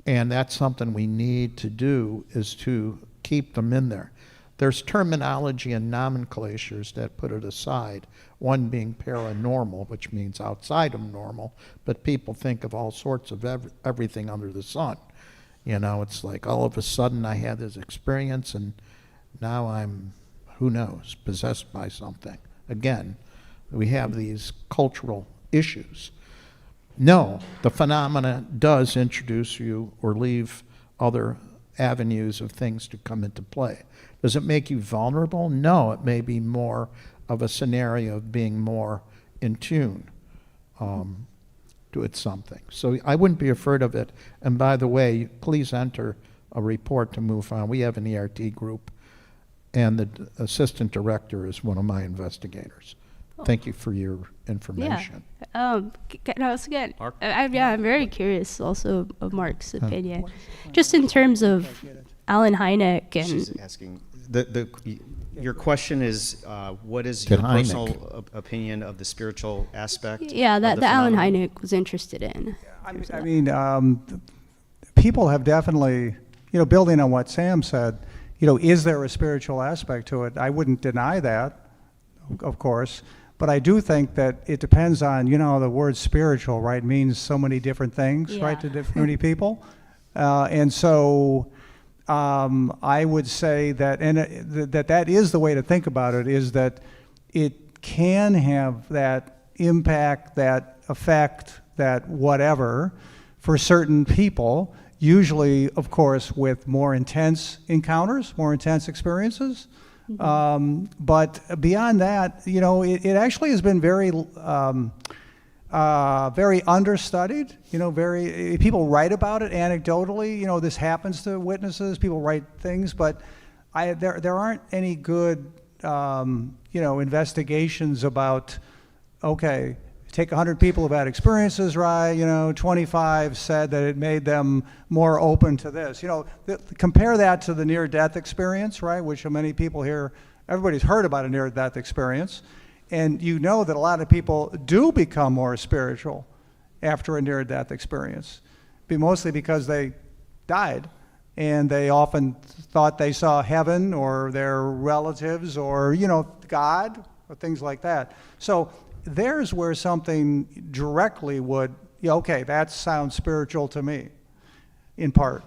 And that's something we need to do, is to keep them in there. There's terminology and nomenclatures that put it aside, one being paranormal, which means outside of normal, but people think of all sorts of everything under the sun. You know, it's like all of a sudden I had this experience and now I'm, who knows, possessed by something. Again, we have these cultural issues. No, the phenomena does introduce you or leave other avenues of things to come into play. Does it make you vulnerable? No, it may be more of a scenario of being more in tune with something. So I wouldn't be afraid of it. And by the way, please enter a report to move on. We have an ERT group, and the assistant director is one of my investigators. Thank you for your information. Again, Mark? I'm very curious also of Mark's opinion. Just in terms of Alan Hynek and She's asking, your question is, what is Did your Hynek- personal opinion of the spiritual aspect? yeah, of that the Alan phenomenon? Hynek was interested in. I mean, people have definitely, building on what Sam said, is there a spiritual aspect to it? I wouldn't deny that, of course, but I do think that it depends on, the word spiritual, right, means so many different things, right, to many people. And so I would say that, and that is the way to think about it, is that it can have that impact, that effect, that whatever, for certain people, usually, of course, with more intense encounters, more intense experiences. But beyond that, it actually has been very understudied. People write about it anecdotally. This happens to witnesses. People write things, but there aren't any good, investigations about. Okay, take 100 people who've had experiences, right? 25 said that it made them more open to this. Compare that to the near-death experience, right? Which many people here, everybody's heard about a near-death experience. And that a lot of people do become more spiritual after a near-death experience, mostly because they died, and they often thought they saw heaven or their relatives or, God or things like that. So there's where something directly would, okay, that sounds spiritual to me, in part.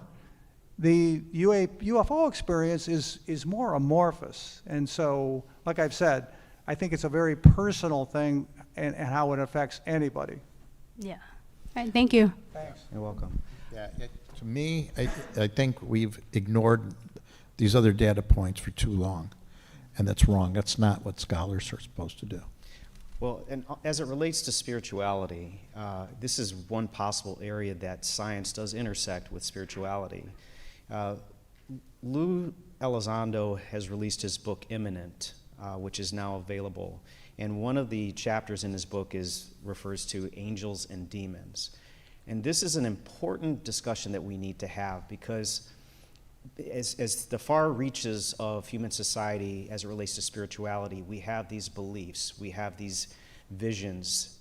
The UFO experience is more amorphous. And so, like I've said, I think it's a very personal thing and how it affects anybody. Yeah. All right, thank you. Thanks. You're welcome. Yeah, to me, I think we've ignored these other data points for too long, and that's wrong. That's not what scholars are supposed to do. Well, and as it relates to spirituality, this is one possible area that science does intersect with spirituality. Lou Elizondo has released his book Imminent, which is now available. And one of the chapters in his book refers to angels and demons. And this is an important discussion that we need to have, because as the far reaches of human society as it relates to spirituality, we have these beliefs, we have these visions.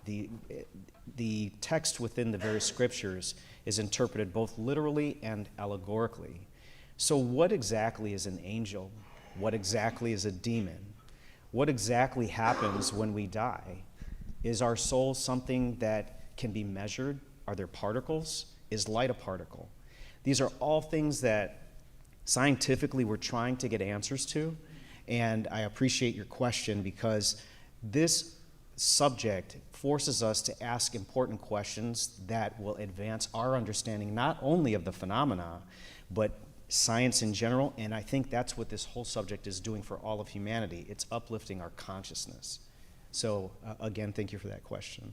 The text within the various scriptures is interpreted both literally and allegorically. So what exactly is an angel? What exactly is a demon? What exactly happens when we die? Is our soul something that can be measured? Are there particles? Is light a particle? These are all things that scientifically we're trying to get answers to, and I appreciate your question, because this subject forces us to ask important questions that will advance our understanding not only of the phenomena, but science in general, and I think that's what this whole subject is doing for all of humanity. It's uplifting our consciousness. So, again, thank you for that question.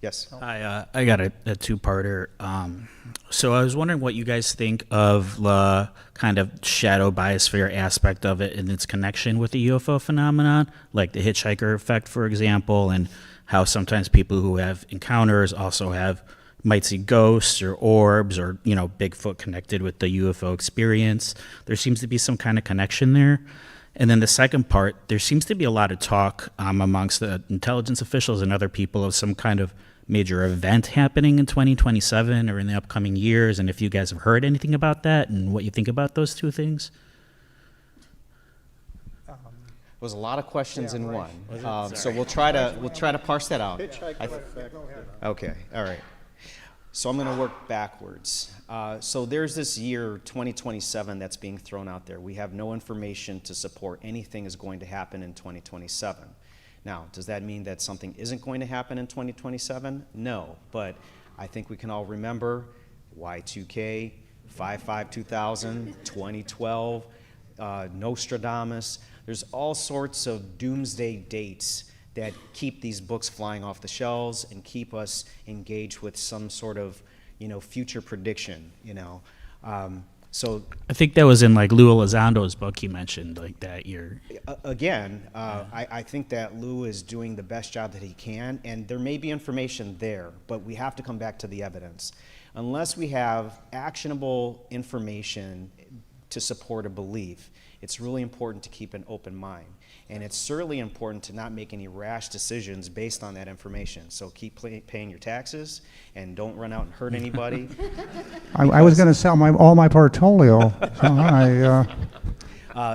Yes. Hi, I got a two-parter. So I was wondering what you guys think of the kind of shadow biosphere aspect of it and its connection with the UFO phenomenon, like the hitchhiker effect, for example, and how sometimes people who have encounters also might see ghosts or orbs or, Bigfoot connected with the UFO experience. There seems to be some kind of connection there. And then the second part, there seems to be a lot of talk amongst the intelligence officials and other people of some kind of major event happening in 2027 or in the upcoming years, and if you guys have heard anything about that and what you think about those two things. It was a lot of questions in right. one. So we'll try to parse that out. Okay, all right. So I'm going to work backwards. So there's this year 2027 that's being thrown out there. We have no information to support anything is going to happen in 2027. Now, does that mean that something isn't going to happen in 2027? No, but I think we can all remember Y2K, 5/5/2000, 2012, Nostradamus. There's all sorts of doomsday dates that keep these books flying off the shelves and keep us engaged with some sort of, future prediction, So I think that was in like Lou Elizondo's book he mentioned like that year. again, I think that Lou is doing the best job that he can, and there may be information there, but we have to come back to the evidence. Unless we have actionable information to support a belief, it's really important to keep an open mind. And it's certainly important to not make any rash decisions based on that information. So keep paying your taxes and don't run out and hurt anybody. I was going to sell all my portfolio.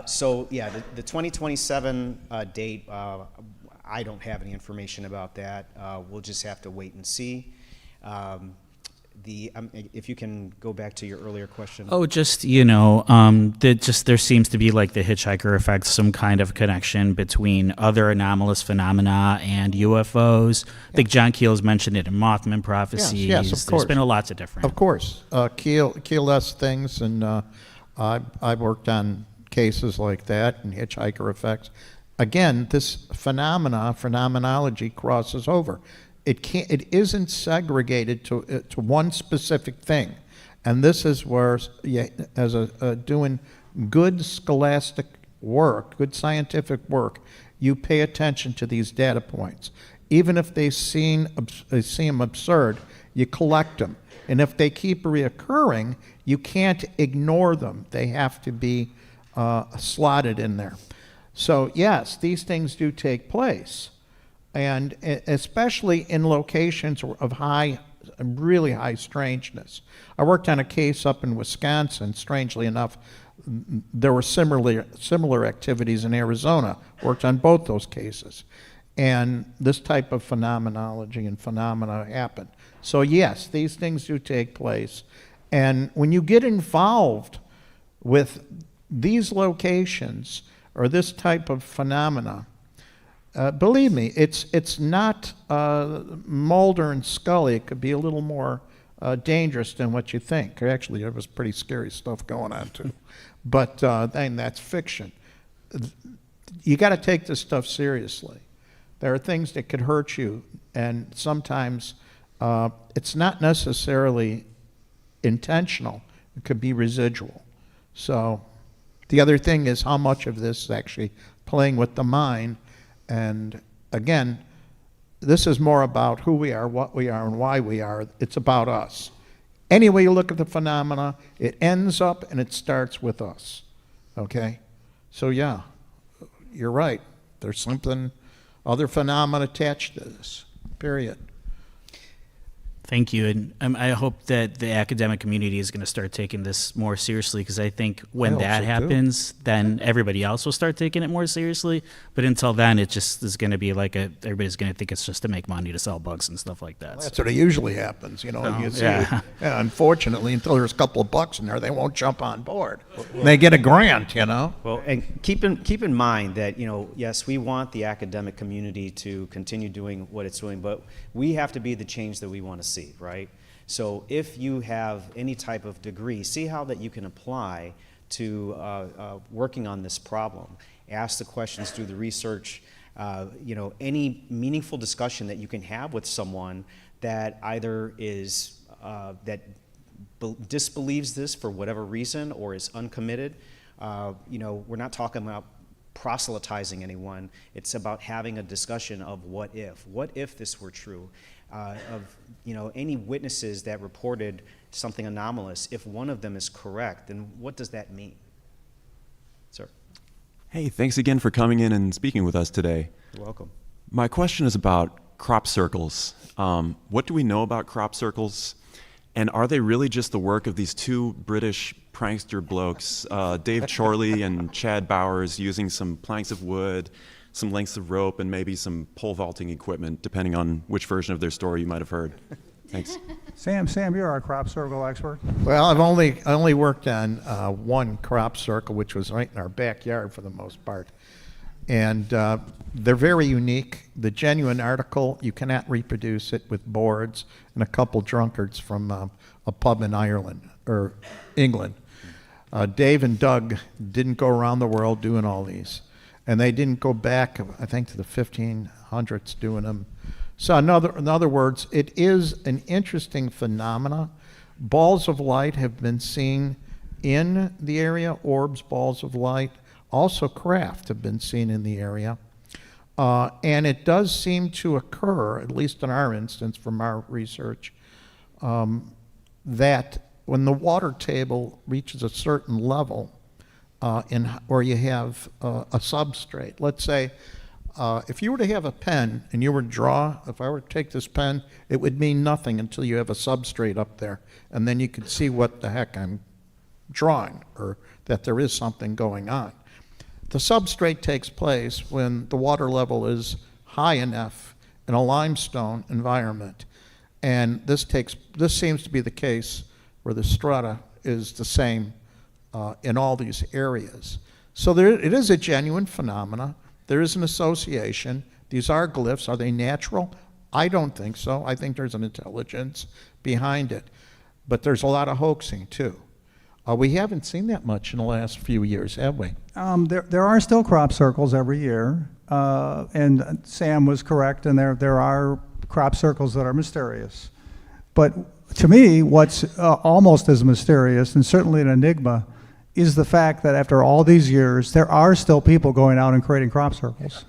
So yeah, the 2027 date, I don't have any information about that. We'll just have to wait and see. If you can go back to your earlier question. Oh, just there seems to be like the hitchhiker effect, some kind of connection between other anomalous phenomena and UFOs. I think John Keel's mentioned it in Mothman prophecies. Yes, of course. There's been lots of different. Of course, Keel-esque things, and I've worked on cases like that and hitchhiker effects. Again, this phenomenology crosses over. It isn't segregated to one specific thing, and this is where, as doing good scholastic work, good scientific work, you pay attention to these data points. Even if they seem absurd, you collect them, and if they keep reoccurring, you can't ignore them. They have to be slotted in there. So yes, these things do take place. And especially in locations of really high strangeness. I worked on a case up in Wisconsin. Strangely enough, there were similar activities in Arizona. Worked on both those cases. And this type of phenomenology and phenomena happen. So yes, these things do take place. And when you get involved with these locations or this type of phenomena, believe me, it's not Mulder and Scully. It could be a little more dangerous than what you think. Actually, there was pretty scary stuff going on too, but then that's fiction. You got to take this stuff seriously. There are things that could hurt you, and sometimes it's not necessarily intentional. It could be residual. So the other thing is how much of this is actually playing with the mind. And again, this is more about who we are, what we are, and why we are. It's about us. Any way you look at the phenomena, it ends up and it starts with us. Okay? So yeah, you're right. There's other phenomena attached to this, period. Thank you, and I hope that the academic community is going to start taking this more seriously, because I think when hope that so, too. happens, then everybody else will start taking it more seriously. But until then, it just is going to be like everybody's going to think it's just to make money, to sell bugs and stuff like that. That's what it usually happens, you know. Oh, You see, yeah. yeah, unfortunately, until there's a couple of bucks in there, they won't jump on board. They get a grant, you know. Well, and keep in mind that, yes, we want the academic community to continue doing what it's doing, but we have to be the change that we want to see, right? So if you have any type of degree, see how that you can apply to working on this problem. Ask the questions, do the research, any meaningful discussion that you can have with someone that either is, disbelieves this for whatever reason or is uncommitted. We're not talking about proselytizing anyone. It's about having a discussion of what if this were true, any witnesses that reported something anomalous. If one of them is correct, then what does that mean? Sir. Hey, thanks again for coming in and speaking with us today. You're welcome. My question is about crop circles. What do we know about crop circles? And are they really just the work of these two British prankster blokes, Dave Chorley and Chad Bowers, using some planks of wood, some lengths of rope, and maybe some pole vaulting equipment, depending on which version of their story you might have heard? Thanks. Sam, you're our crop circle expert. Well, I only worked on one crop circle, which was right in our backyard for the most part. And they're very unique. The genuine article, you cannot reproduce it with boards and a couple drunkards from a pub in Ireland or England. Dave and Doug didn't go around the world doing all these. And they didn't go back, I think, to the 1500s doing them. So in other words, it is an interesting phenomena. Balls of light have been seen in the area, orbs, balls of light. Also craft have been seen in the area. And it does seem to occur, at least in our instance from our research, that when the water table reaches a certain level, where you have a substrate. Let's say if you were to have a pen and you were to draw, if I were to take this pen, it would mean nothing until you have a substrate up there. And then you could see what the heck I'm drawing, or that there is something going on. The substrate takes place when the water level is high enough in a limestone environment. And this seems to be the case where the strata is the same in all these areas. So it is a genuine phenomena. There is an association. These are glyphs. Are they natural? I don't think so. I think there's an intelligence behind it. But there's a lot of hoaxing, too. We haven't seen that much in the last few years, have we? There are still crop circles every year, and Sam was correct, and there are crop circles that are mysterious. But to me, what's almost as mysterious, and certainly an enigma, is the fact that after all these years, there are still people going out and creating crop circles.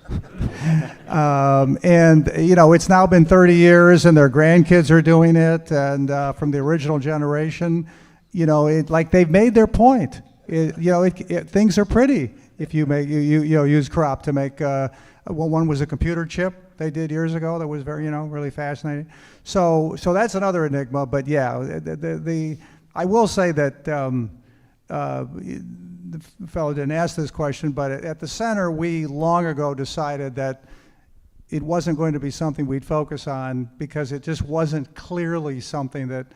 And it's now been 30 years, and their grandkids are doing it, and from the original generation, like they've made their point. Things are pretty if you make use crop to make. One was a computer chip they did years ago that was very really fascinating. So that's another enigma. But yeah, I will say that the fellow didn't ask this question, but at the center we long ago decided that it wasn't going to be something we'd focus on because it just wasn't clearly something that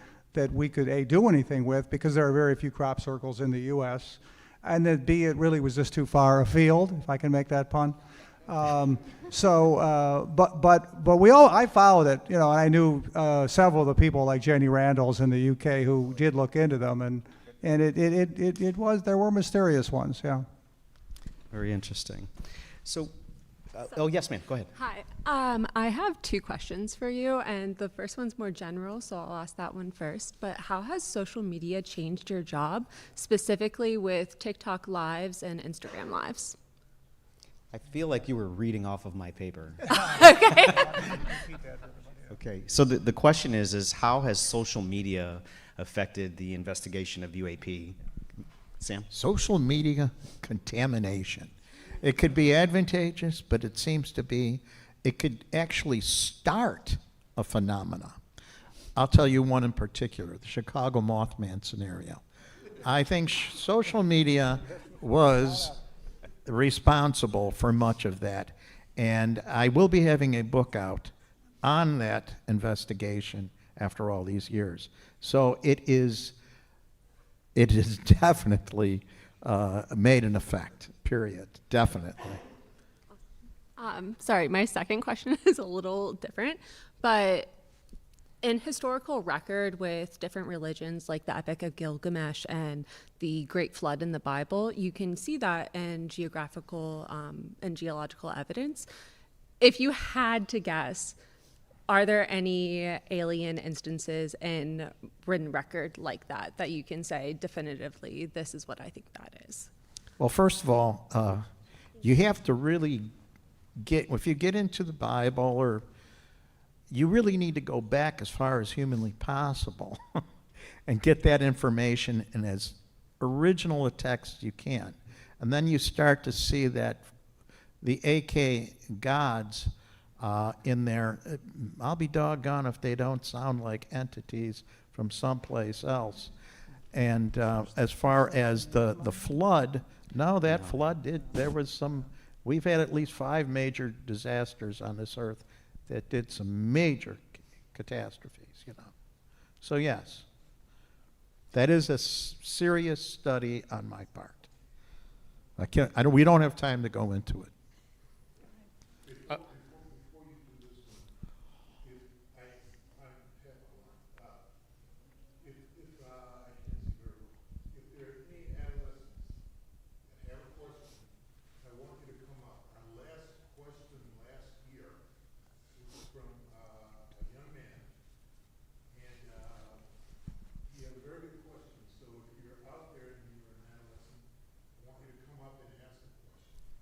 we could do anything with, because there are very few crop circles in the U.S., and that B, it really was just too far afield, if I can make that pun. But I followed it, and I knew several of the people like Jenny Randalls in the U.K. who did look into them, and there were mysterious ones, yeah. Very interesting. So, oh yes, ma'am. Go ahead. Hi. I have two questions for you, and the first one's more general, so I'll ask that one first. But how has social media changed your job, specifically with TikTok Lives and Instagram Lives? I feel like you were reading off of my paper. Okay. Okay. So the question is how has social media affected the investigation of UAP? Sam? Social media contamination. It could be advantageous, but it seems to be, it could actually start a phenomena. I'll tell you one in particular, the Chicago Mothman scenario. I think social media was responsible for much of that. And I will be having a book out on that investigation after all these years. So it is definitely made an effect, period, definitely. Sorry, my second question is a little different, but in historical record with different religions like the Epic of Gilgamesh and the Great Flood in the Bible, you can see that in geographical and geological evidence. If you had to guess, are there any alien instances in written record like that that you can say definitively, this is what I think that is? Well, first of all, you have to really if you get into the Bible, or you really need to go back as far as humanly possible and get that information in as original a text as you can. And then you start to see that the AK gods in there, I'll be doggone if they don't sound like entities from someplace else. And as far as the flood, no, that flood there was some, we've had at least 5 major disasters on this earth that did some major catastrophes, you know. So yes, that is a serious study on my part. We don't have time to go into it.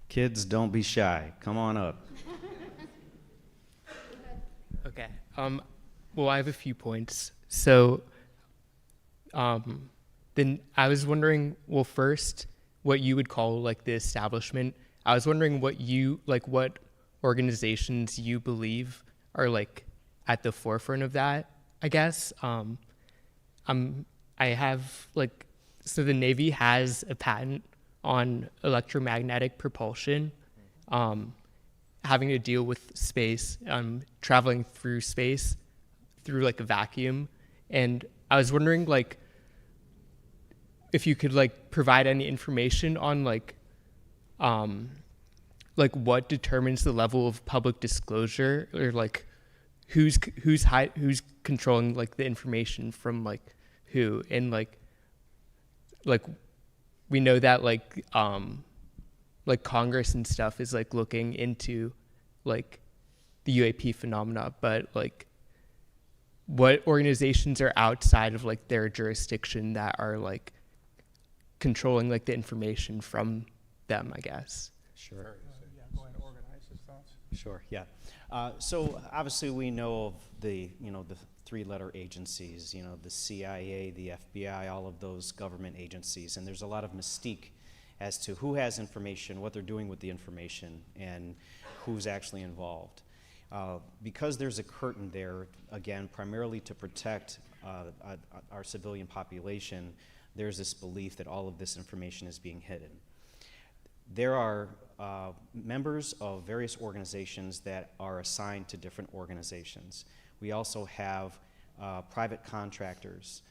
Kids, don't be shy. Come on up. Okay. Well, I have a few points. So, then I was wondering, well, first, what you would call like the establishment. I was wondering what organizations you believe are like at the forefront of that, I guess. I have like, so the Navy has a patent on electromagnetic propulsion, having to deal with space, traveling through space through like a vacuum. And I was wondering like if you could like provide any information on like what determines the level of public disclosure, or like who's controlling like the information from like who, and like we know that like Congress and stuff is like looking into like the UAP phenomena, but like what organizations are outside of like their jurisdiction that are like controlling like the information from them, I guess. Sure. Go ahead and organize his thoughts. Sure, yeah. So obviously we know of the 3-letter agencies, the CIA, the FBI, all of those government agencies, and there's a lot of mystique as to who has information, what they're doing with the information, and who's actually involved. Because there's a curtain there, again, primarily to protect our civilian population, there's this belief that all of this information is being hidden. There are members of various organizations that are assigned to different organizations. We also have private contractors,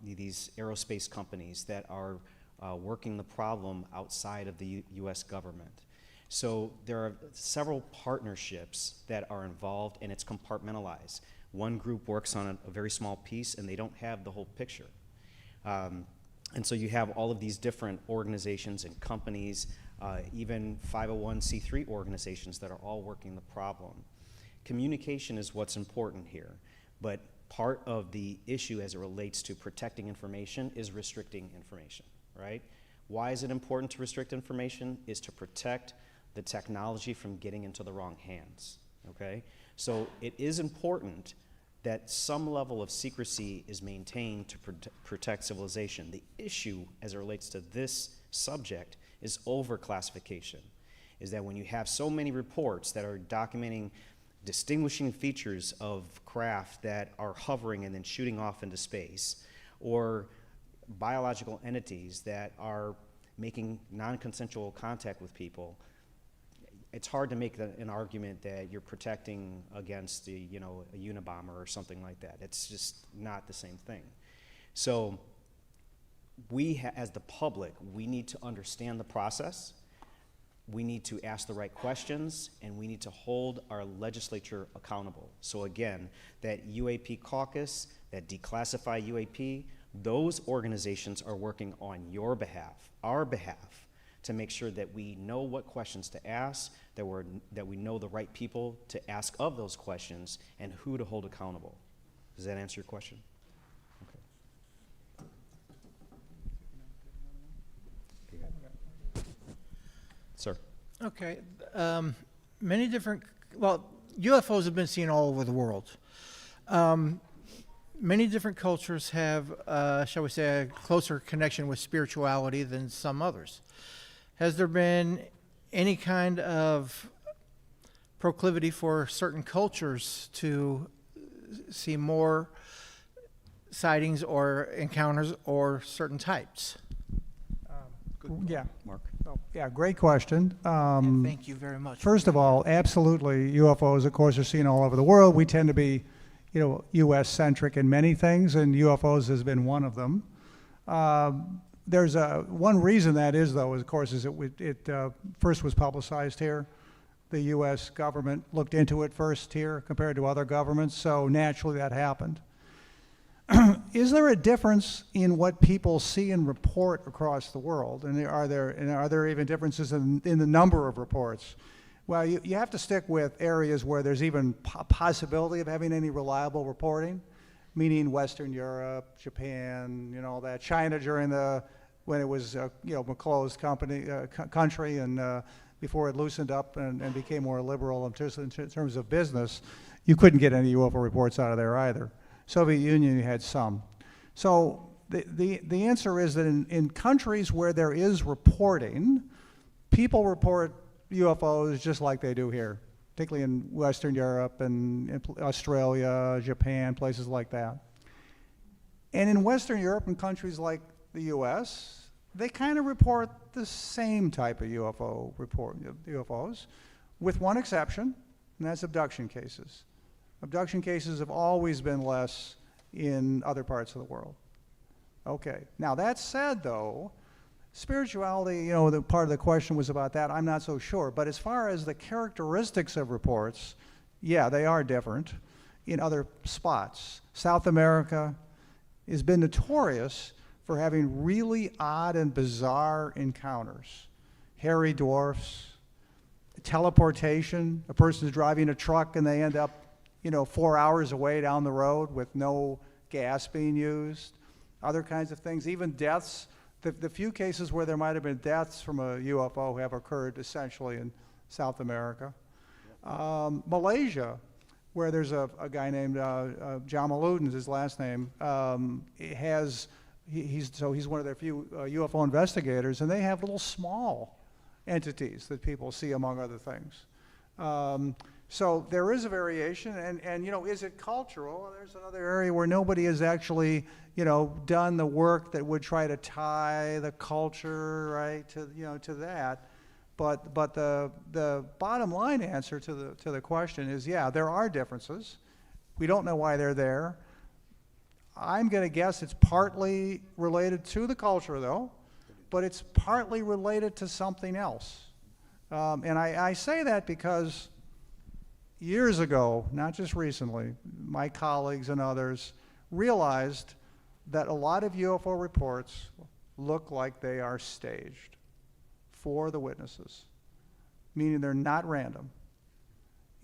these aerospace companies that are working the problem outside of the U.S. government. So there are several partnerships that are involved, and it's compartmentalized. One group works on a very small piece, and they don't have the whole picture. And so you have all of these different organizations and companies, even 501c3 organizations that are all working the problem. Communication is what's important here, but part of the issue as it relates to protecting information is restricting information, right? Why is it important to restrict information? Is to protect the technology from getting into the wrong hands, okay? So it is important that some level of secrecy is maintained to protect civilization. The issue as it relates to this subject is overclassification, is that when you have so many reports that are documenting distinguishing features of craft that are hovering and then shooting off into space, or biological entities that are making non-consensual contact with people, it's hard to make an argument that you're protecting against a Unabomber or something like that. It's just not the same thing. So we, as the public, we need to understand the process. We need to ask the right questions, and we need to hold our legislature accountable. So again, that UAP caucus, that Declassify UAP, those organizations are working on your behalf, our behalf, to make sure that we know what questions to ask, that we know the right people to ask of those questions, and who to hold accountable. Does that answer your question? Sir. Okay. Many different, UFOs have been seen all over the world. Many different cultures have, shall we say, a closer connection with spirituality than some others. Has there been any kind of proclivity for certain cultures to see more sightings or encounters or certain types? Yeah. Mark. Oh, yeah, great question. And thank you very much. First of all, absolutely, UFOs, of course, are seen all over the world. We tend to be, U.S.-centric in many things, and UFOs has been one of them. There's one reason that is, though, of course, is it first was publicized here. The U.S. government looked into it first here compared to other governments, so naturally that happened. Is there a difference in what people see and report across the world? And are there even differences in the number of reports? Well, you have to stick with areas where there's even possibility of having any reliable reporting, meaning Western Europe, Japan, all that. China when it was a closed country, and before it loosened up and became more liberal in terms of business, you couldn't get any UFO reports out of there either. Soviet Union, you had some. So the answer is that in countries where there is reporting, people report UFOs just like they do here, particularly in Western Europe and Australia, Japan, places like that. And in Western Europe and countries like the US, they kind of report the same type of UFOs, with one exception, and that's abduction cases. Abduction cases have always been less in other parts of the world. Okay, now that said though, spirituality, the part of the question was about that, I'm not so sure, but as far as the characteristics of reports, yeah, they are different in other spots. South America has been notorious for having really odd and bizarre encounters. Hairy dwarfs, teleportation, a person's driving a truck and they end up 4 hours away down the road with no gas being used, other kinds of things, even deaths. The few cases where there might have been deaths from a UFO have occurred essentially in South America. Malaysia, where there's a guy named Jamaluddin is his last name, he's one of their few UFO investigators, and they have little small entities that people see among other things. So there is a variation, and is it cultural? Well, there's another area where nobody has actually, done the work that would try to tie the culture, right, to that. But the bottom line answer to the question is, yeah, there are differences. We don't know why they're there. I'm going to guess it's partly related to the culture, though, but it's partly related to something else. And I say that because years ago, not just recently, my colleagues and others realized that a lot of UFO reports look like they are staged for the witnesses, meaning they're not random.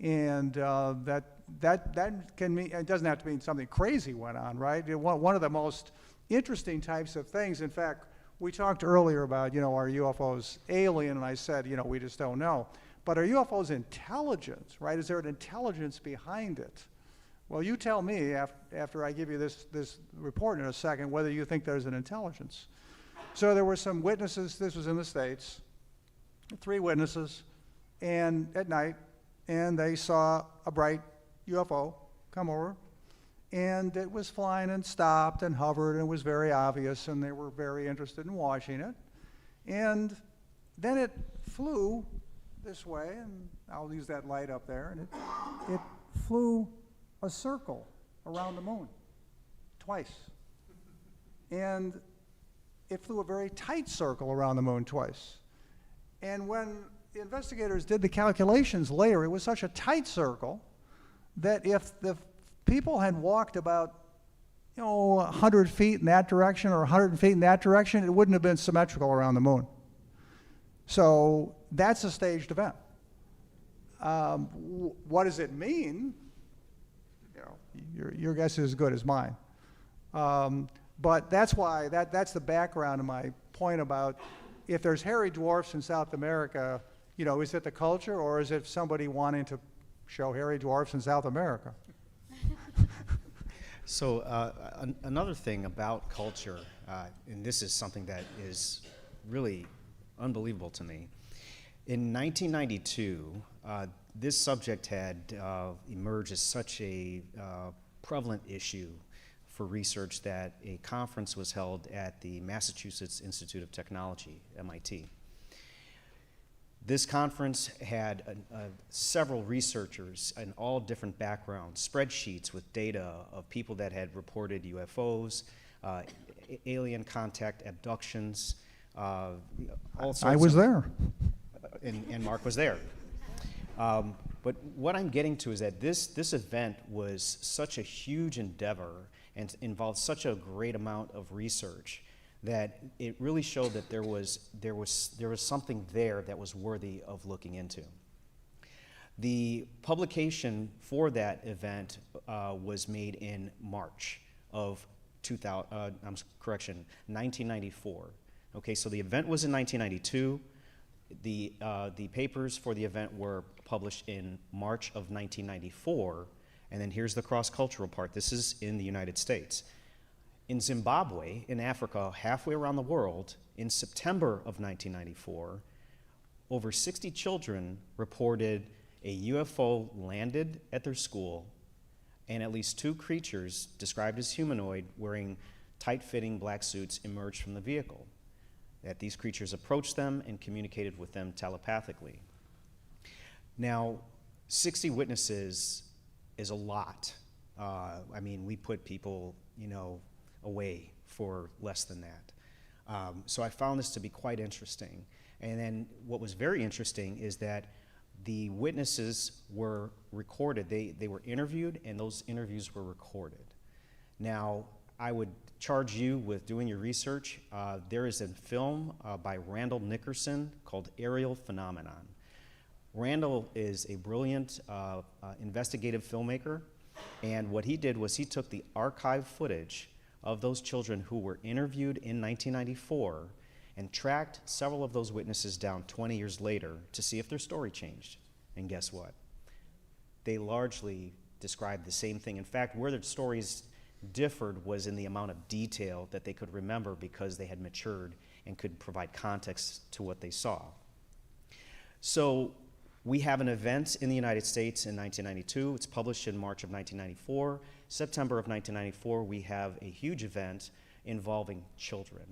And that can mean, it doesn't have to mean something crazy went on, right? One of the most interesting types of things, in fact, we talked earlier about, are UFOs alien, and I said, we just don't know. But are UFOs intelligent, right? Is there an intelligence behind it? Well, you tell me after I give you this report in a second whether you think there's an intelligence. So there were some witnesses, this was in the States, 3 witnesses, and at night and they saw a bright UFO come over, and it was flying and stopped and hovered and was very obvious, and they were very interested in watching it. And then it flew this way, and I'll use that light up there, and it flew a circle around the moon twice. And it flew a very tight circle around the moon twice. And when the investigators did the calculations later, it was such a tight circle that if the people had walked about 100 feet in that direction or 100 feet in that direction, it wouldn't have been symmetrical around the moon. So that's a staged event. What does it mean? Your guess is as good as mine. But that's why, that's the background of my point about if there's hairy dwarfs in South America, is it the culture or is it somebody wanting to show hairy dwarfs in South America? So another thing about culture, and this is something that is really unbelievable to me. In 1992, this subject had emerged as such a prevalent issue for research that a conference was held at the Massachusetts Institute of Technology, MIT. This conference had several researchers in all different backgrounds, spreadsheets with data of people that had reported UFOs, alien contact abductions, all sorts I was there. And Mark was there. But what I'm getting to is that this event was such a huge endeavor and involved such a great amount of research that it really showed that there was something there that was worthy of looking into. The publication for that event was made in March of 1994. Okay, so the event was in 1992. The papers for the event were published in March of 1994, and then here's the cross-cultural part. This is in the United States. In Zimbabwe, in Africa, halfway around the world, in September of 1994, over 60 children reported a UFO landed at their school, and at least 2 creatures described as humanoid wearing tight-fitting black suits emerged from the vehicle. That these creatures approached them and communicated with them telepathically. Now, 60 witnesses is a lot. I mean, we put people, away for less than that. So I found this to be quite interesting. And then what was very interesting is that the witnesses were recorded. They were interviewed, and those interviews were recorded. Now, I would charge you with doing your research. There is a film by Randall Nickerson called Aerial Phenomenon. Randall is a brilliant investigative filmmaker, and what he did was he took the archive footage of those children who were interviewed in 1994 and tracked several of those witnesses down 20 years later to see if their story changed. And guess what? They largely described the same thing. In fact, where their stories differed was in the amount of detail that they could remember because they had matured and could provide context to what they saw. So we have an event in the United States in 1992. It's published in March of 1994. September of 1994, we have a huge event involving children.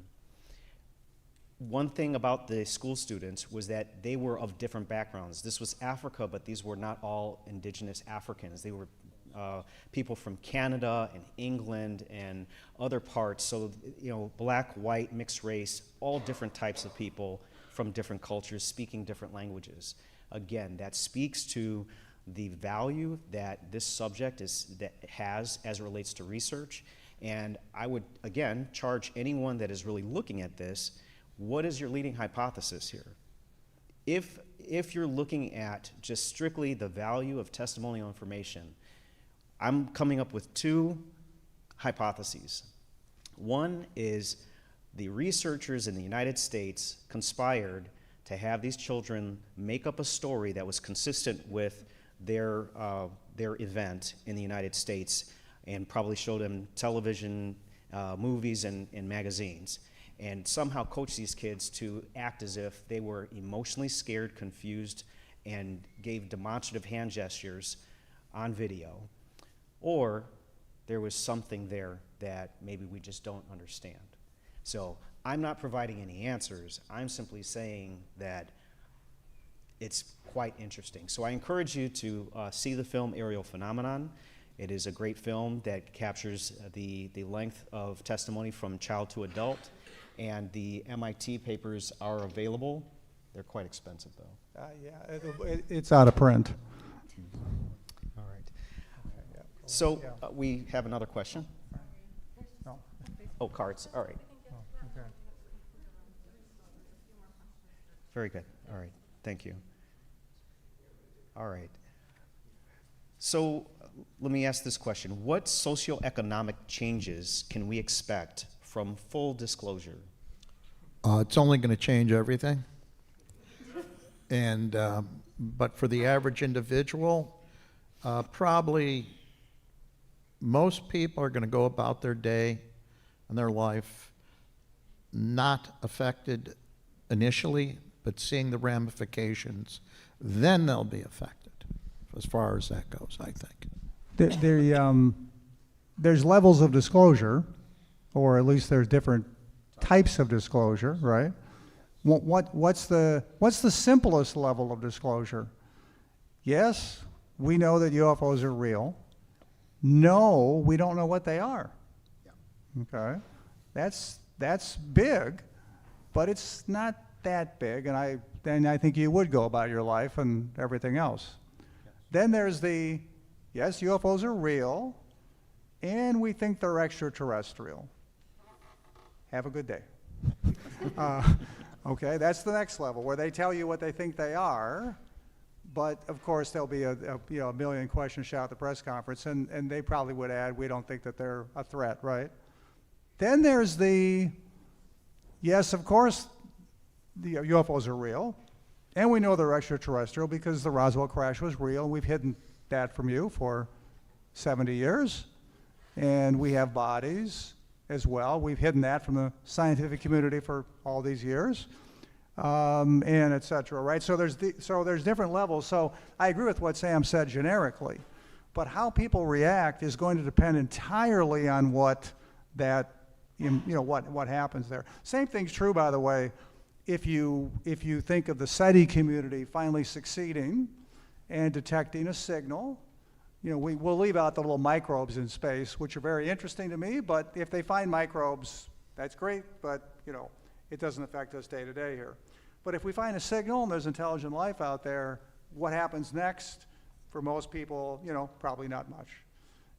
One thing about the school students was that they were of different backgrounds. This was Africa, but these were not all indigenous Africans. They were people from Canada and England and other parts. So, black, white, mixed race, all different types of people from different cultures speaking different languages. Again, that speaks to the value that this subject has as it relates to research. And I would, again, charge anyone that is really looking at this, what is your leading hypothesis here? If you're looking at just strictly the value of testimonial information, I'm coming up with 2 hypotheses. One is the researchers in the United States conspired to have these children make up a story that was consistent with their event in the United States and probably showed them television, movies, and magazines, and somehow coach these kids to act as if they were emotionally scared, confused, and gave demonstrative hand gestures on video, or there was something there that maybe we just don't understand. So I'm not providing any answers. I'm simply saying that it's quite interesting. So I encourage you to see the film Aerial Phenomenon. It is a great film that captures the length of testimony from child to adult, and the MIT papers are available. They're quite expensive, though. Yeah, it's out of print. All right. So we have another question. No. Oh, cards. All right. Okay. Very good. All right. Thank you. All right. So let me ask this question. What socioeconomic changes can we expect from full disclosure? It's only going to change everything. And, but for the average individual, probably most people are going to go about their day and their life not affected initially, but seeing the ramifications, then they'll be affected, as far as that goes, I think. There's levels of disclosure, or at least there's different types of disclosure, right? What's the simplest level of disclosure? Yes, we know that UFOs are real. No, we don't know what they are. Okay, that's big, but it's not that big, and I think you would go about your life and everything else. Then there's the, yes, UFOs are real, and we think they're extraterrestrial. Have a good day. Okay, that's the next level, where they tell you what they think they are, but of course there'll be a million questions shot at the press conference, and they probably would add, we don't think that they're a threat, right? Then there's the, yes, of course, the UFOs are real, and we know they're extraterrestrial because the Roswell crash was real. We've hidden that from you for 70 years, and we have bodies as well. We've hidden that from the scientific community for all these years, and et cetera, right? So there's different levels. So I agree with what Sam said generically, but how people react is going to depend entirely on what what happens there. Same thing's true, by the way, if you think of the SETI community finally succeeding and detecting a signal. We'll leave out the little microbes in space, which are very interesting to me, but if they find microbes, that's great, but it doesn't affect us day to day here. But if we find a signal and there's intelligent life out there, what happens next? For most people, probably not much.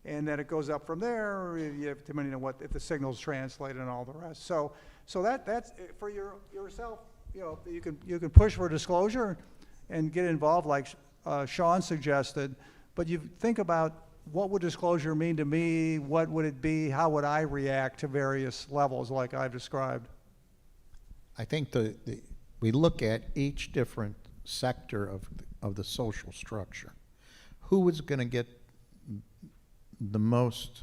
And then it goes up from there, depending on if the signal's translated and all the rest. So that's for yourself. You can push for disclosure and get involved, like Sean suggested. But you think about, what would disclosure mean to me? What would it be? How would I react to various levels like I've described? I think we look at each different sector of the social structure. Who is going to get the most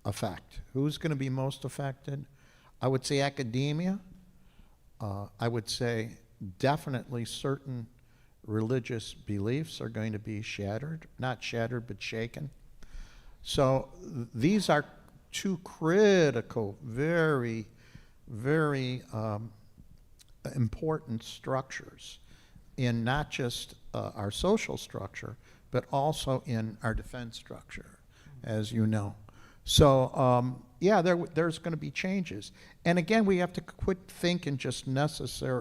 effect? Who's going to be most affected? I would say academia. I would say definitely certain religious beliefs are going to be shattered, not shattered, but shaken. So these are two critical, very, very important structures in not just our social structure, but also in our defense structure, as you know. So there's going to be changes. And again, we have to quit thinking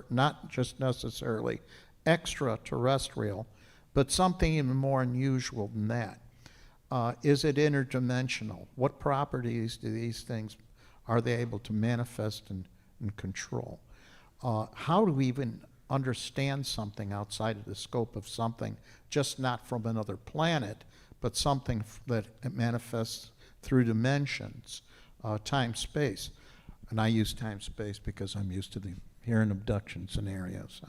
not just necessarily extraterrestrial, but something even more unusual than that. Is it interdimensional? What properties do these things, are they able to manifest and control? How do we even understand something outside of the scope of something, just not from another planet, but something that manifests through dimensions, time, space? And I use time, space because I'm used to hearing abduction scenarios.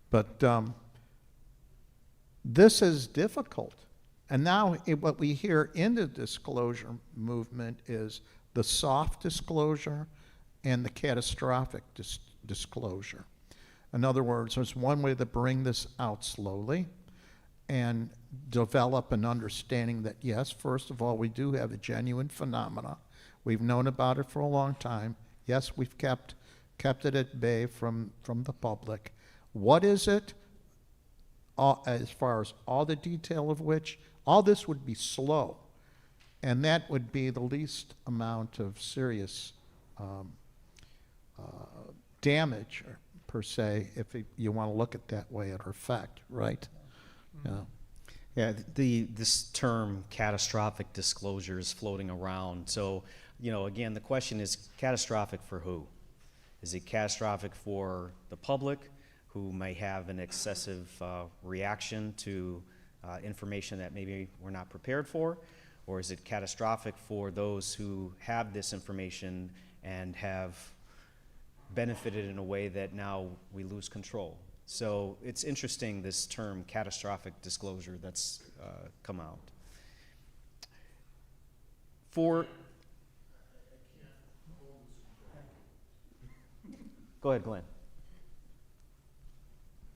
But this is difficult. And now what we hear in the disclosure movement is the soft disclosure and the catastrophic disclosure. In other words, there's one way to bring this out slowly and develop an understanding that, yes, first of all, we do have a genuine phenomena. We've known about it for a long time. Yes, we've kept it at bay from the public. What is it? As far as all the detail of which, all this would be slow. And that would be the least amount of serious damage, per se, if you want to look at that way, or effect, right? Yeah. Yeah, this term catastrophic disclosure is floating around. So, again, the question is catastrophic for who? Is it catastrophic for the public who may have an excessive reaction to information that maybe we're not prepared for? Or is it catastrophic for those who have this information and have benefited in a way that now we lose control? So it's interesting, this term catastrophic disclosure that's come out. Go ahead, Glenn.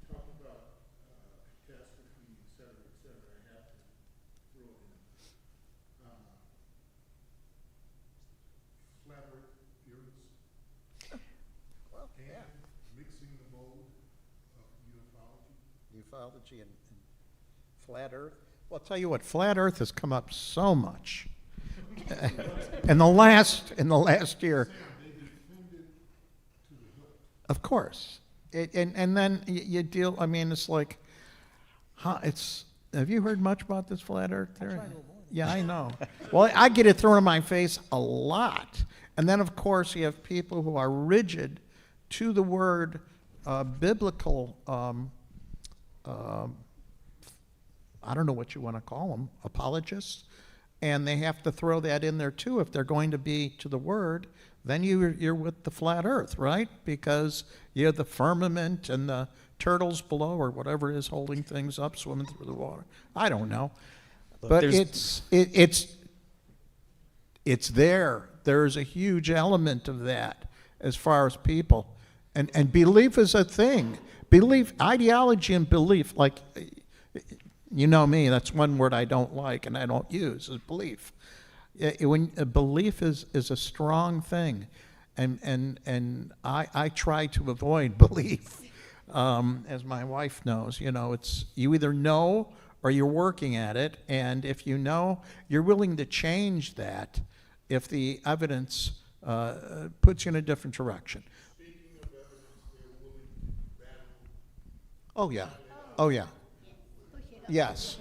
Talk about catastrophe, et cetera, I have to throw it in. Flat earth theorists. And mixing the mode of ufology. Ufology and flat earth. Well, I'll tell you what, flat earth has come up so much. in the last year. Of course. And then you deal, I mean, it's like, have you heard much about this flat earth theory? Yeah, I know. Well, I get it thrown in my face a lot. And then, of course, you have people who are rigid to the word biblical, I don't know what you want to call them, apologists. And they have to throw that in there too. If they're going to be to the word, then you're with the flat earth, right? Because you have the firmament and the turtles below, or whatever is holding things up, swimming through the water. I don't know. Look, but it's there. There's a huge element of that as far as people. And belief is a thing. Belief, ideology and belief, like, you know me, that's one word I don't like and I don't use, is belief. When a belief is a strong thing, and I try to avoid belief, as my wife knows. It's you either know or you're working at it, and if you know, you're willing to change that if the evidence puts you in a different direction. Speaking of evidence, they're willing to battle. Oh yeah, oh yeah. Yes,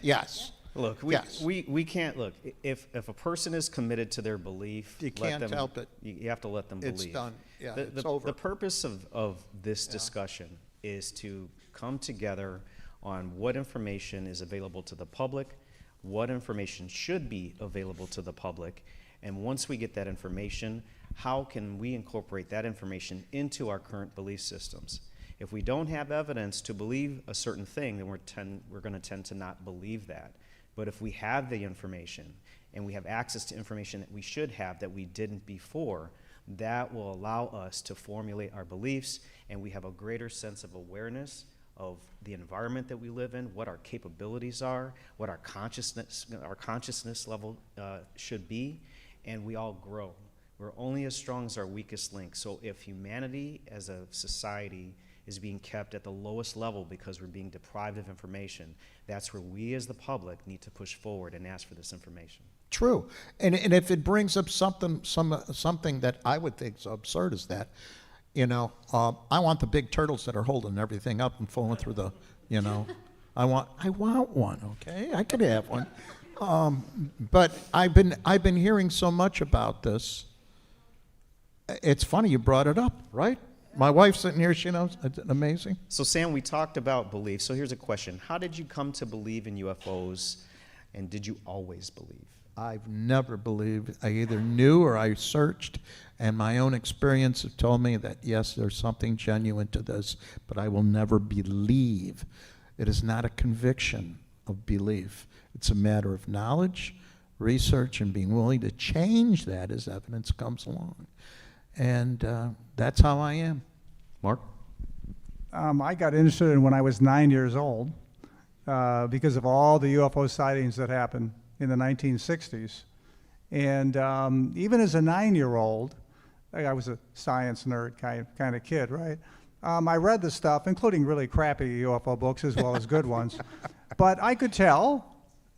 yes. Look, Yes. we can't, look, if a person is committed to their belief, You can't help it. You have to let them It's believe. done. Yeah, The- it's the- over. The purpose of this discussion is to come together on what information is available to the public, what information should be available to the public, and once we get that information, how can we incorporate that information into our current belief systems? If we don't have evidence to believe a certain thing, then we're going to tend to not believe that. But if we have the information and we have access to information that we should have that we didn't before, that will allow us to formulate our beliefs, and we have a greater sense of awareness of the environment that we live in, what our capabilities are, what our consciousness level should be, and we all grow. We're only as strong as our weakest link. So if humanity as a society is being kept at the lowest level because we're being deprived of information, that's where we as the public need to push forward and ask for this information. True, and if it brings up something that I would think is absurd as that, I want the big turtles that are holding everything up and falling through the, I want one. Okay, I could have one, but I've been hearing so much about this. It's funny you brought it up, right? My wife's sitting here, she knows. It's amazing. So Sam, we talked about belief. So here's a question. How did you come to believe in UFOs, and did you always believe? I've never believed. I either knew or I searched, and my own experience have told me that, yes, there's something genuine to this, but I will never believe. It is not a conviction of belief. It's a matter of knowledge, research, and being willing to change that as evidence comes along. And that's how I am. Mark? I got interested in when I was 9 years old because of all the UFO sightings that happened in the 1960s. And even as a 9-year-old, I was a science nerd kind of kid, right? I read the stuff, including really crappy UFO books as well as good ones. But I could tell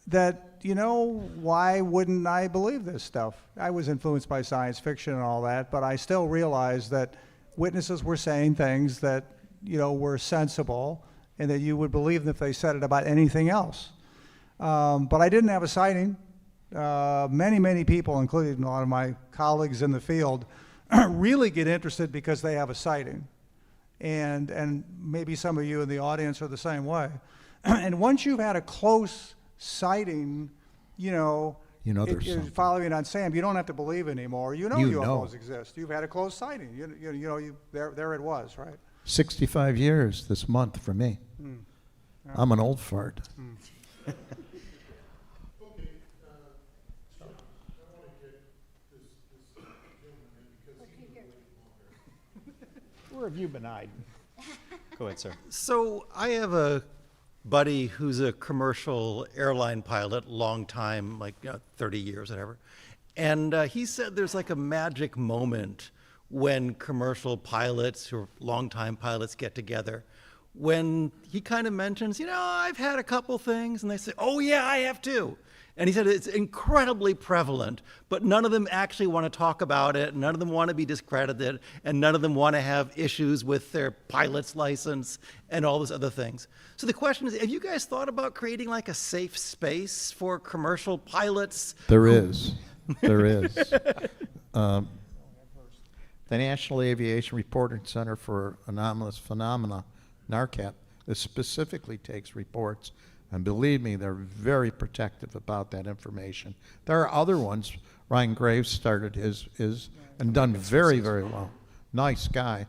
that, you know, why wouldn't I believe this stuff? I was influenced by science fiction and all that, but I still realized that witnesses were saying things that, you know, were sensible and that you would believe them if they said it about anything else. But I didn't have a sighting. Many people, including a lot of my colleagues in the field, really get interested because they have a sighting. And maybe some of you in the audience are the same way. And once you've had a close sighting, you know there's you're something. following on Sam, you don't have to believe anymore. You know You UFOs know. exist. You've had a close sighting. There it was, right? 65 years this month for me. I'm an old fart. Okay, John, I want to get this gentleman in because he's been waiting longer. Where have you been hiding? Go ahead, sir. So I have a buddy who's a commercial airline pilot, long time, like 30 years, whatever. And he said there's like a magic moment when commercial pilots or longtime pilots get together, when he kind of mentions, I've had a couple things, and they say, oh yeah, I have too. And he said it's incredibly prevalent, but none of them actually want to talk about it, none of them want to be discredited, and none of them want to have issues with their pilot's license and all those other things. So the question is, have you guys thought about creating like a safe space for commercial pilots? There is. There is. The National Aviation Reporting Center for Anomalous Phenomena, NARCAP, this specifically takes reports, and believe me, they're very protective about that information. There are other ones. Ryan Graves started his and done very, very well. Nice guy.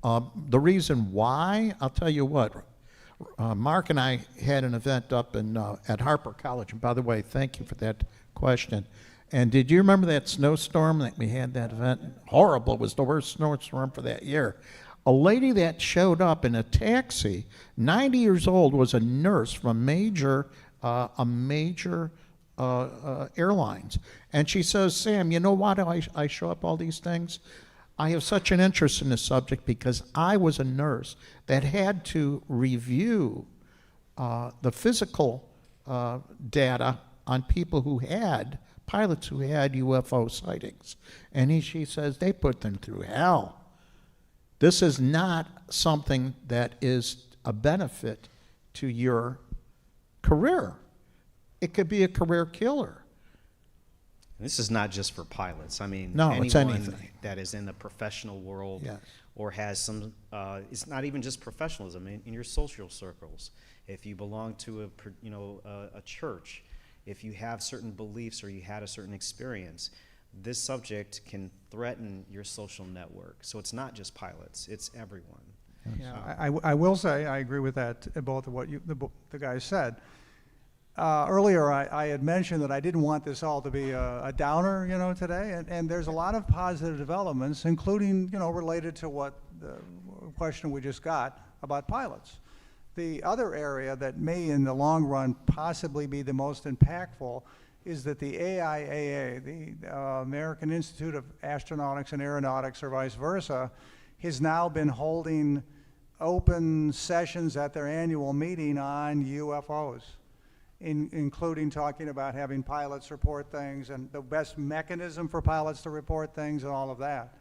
The reason why, I'll tell you what, Mark and I had an event up at Harper College, and by the way, thank you for that question. And did you remember that snowstorm that we had that event? Horrible. It was the worst snowstorm for that year. A lady that showed up in a taxi, 90 years old, was a nurse from a major airlines. And she says, Sam, you know why do I show up all these things? I have such an interest in this subject because I was a nurse that had to review the physical data on people who had, pilots who had UFO sightings. And she says they put them through hell. This is not something that is a benefit to your career. It could be a career killer. This is not just for pilots. I mean, No, anyone it's anything. that is in the professional world Yes. or has some, it's not even just professionalism, in your social circles. If you belong to a church, if you have certain beliefs or you had a certain experience, this subject can threaten your social network. So it's not just pilots, it's everyone. Yeah, I will say I agree with that, both of what the guys said. Earlier, I had mentioned that I didn't want this all to be a downer, today, and there's a lot of positive developments, including, related to what the question we just got about pilots. The other area that may, in the long run, possibly be the most impactful is that the AIAA, the American Institute of Astronautics and Aeronautics, or vice versa, has now been holding open sessions at their annual meeting on UFOs, including talking about having pilots report things and the best mechanism for pilots to report things and all of that.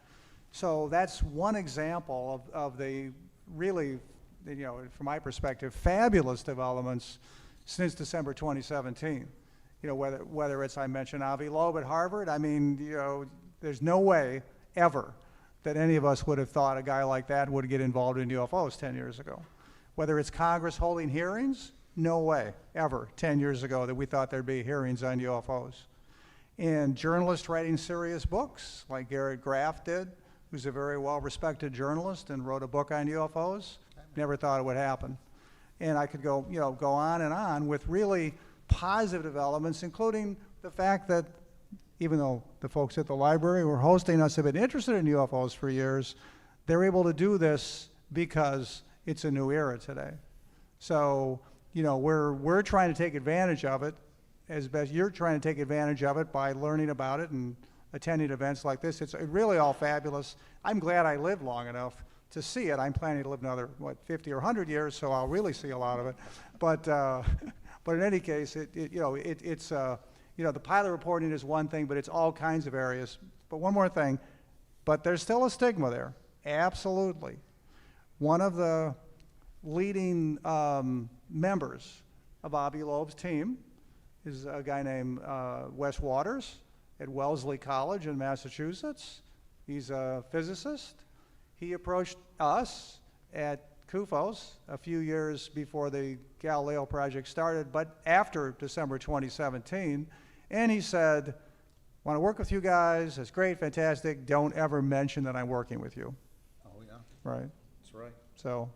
So that's one example of the really, from my perspective, fabulous developments since December 2017. Whether it's, I mentioned Avi Loeb at Harvard, I mean, there's no way ever that any of us would have thought a guy like that would get involved in UFOs 10 years ago. Whether it's Congress holding hearings, no way ever 10 years ago that we thought there'd be hearings on UFOs. And journalists writing serious books, like Garrett Graff did, who's a very well-respected journalist and wrote a book on UFOs, never thought it would happen. And I could go on and on with really positive developments, including the fact that even though the folks at the library who are hosting us have been interested in UFOs for years, they're able to do this because it's a new era today. So, we're trying to take advantage of it as best. You're trying to take advantage of it by learning about it and attending events like this. It's really all fabulous. I'm glad I lived long enough to see it. I'm planning to live another, 50 or 100 years, so I'll really see a lot of it. But in any case, it's the pilot reporting is one thing, but it's all kinds of areas. But one more thing, but there's still a stigma there, absolutely. One of the leading members of Avi Loeb's team is a guy named Wes Waters at Wellesley College in Massachusetts. He's a physicist. He approached us at CUFOS a few years before the Galileo project started, but after December 2017, and he said, want to work with you guys, it's great, fantastic, don't ever mention that I'm working with you. Oh, yeah. Right? That's right. So,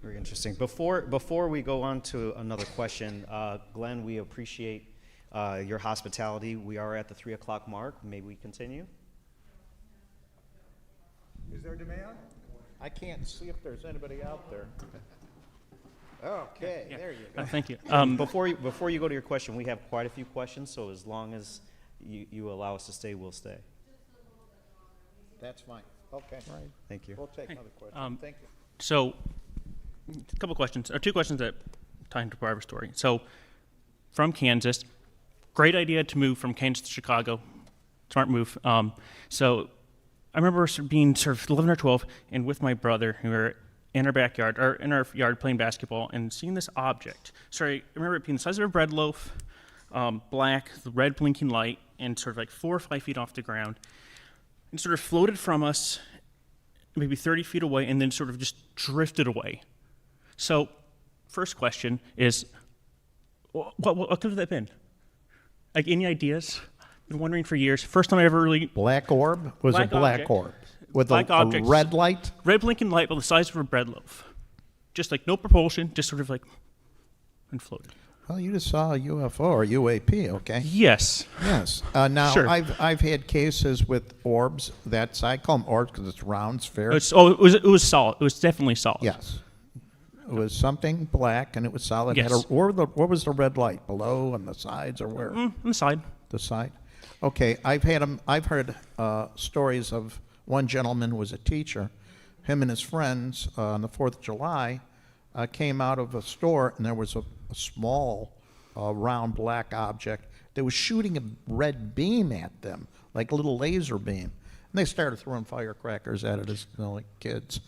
Very interesting. Before we go on to another question, Glenn, we appreciate your hospitality. We are at the 3 o'clock mark. May we continue? is there demand? I can't see if there's anybody out there. Okay, there you go. Thank you. Before you go to your question, we have quite a few questions, so as long as you allow us to stay, we'll stay. That's fine. Okay. Right. Thank you. We'll take another question. Thank you. So, a couple questions, or two questions that tie into Barbara's story. So, from Kansas, great idea to move from Kansas to Chicago. Smart move. So, I remember being sort of 11 or 12, and with my brother, we were in our backyard, or in our yard playing basketball, and seeing this object. Sorry, I remember it being the size of a bread loaf, black, the red blinking light, and sort of like 4 or 5 feet off the ground. And sort of floated from us, maybe 30 feet away, and then sort of just drifted away. So, first question is, what could have that been? Like, any ideas? Been wondering for years. First time I ever really... Black orb? Was Black a black object. orb. With Black a objects. red light? Red blinking light, but the size of a bread loaf. Just like no propulsion, just sort of like, and floated. Well, you just saw a UFO or UAP, okay? Yes. Yes. Now, Sure. I've had cases with orbs. I call them orbs because it's round, sphere. It was solid. It was definitely solid. Yes. It was something black, and it was solid. Yes. Where was the red light? Below, on the sides, or where? On the side. The side. Okay. I've heard stories of one gentleman who was a teacher. Him and his friends on the 4th of July came out of a store, and there was a small round black object that was shooting a red beam at them, like a little laser beam. And they started throwing firecrackers at it as like kids.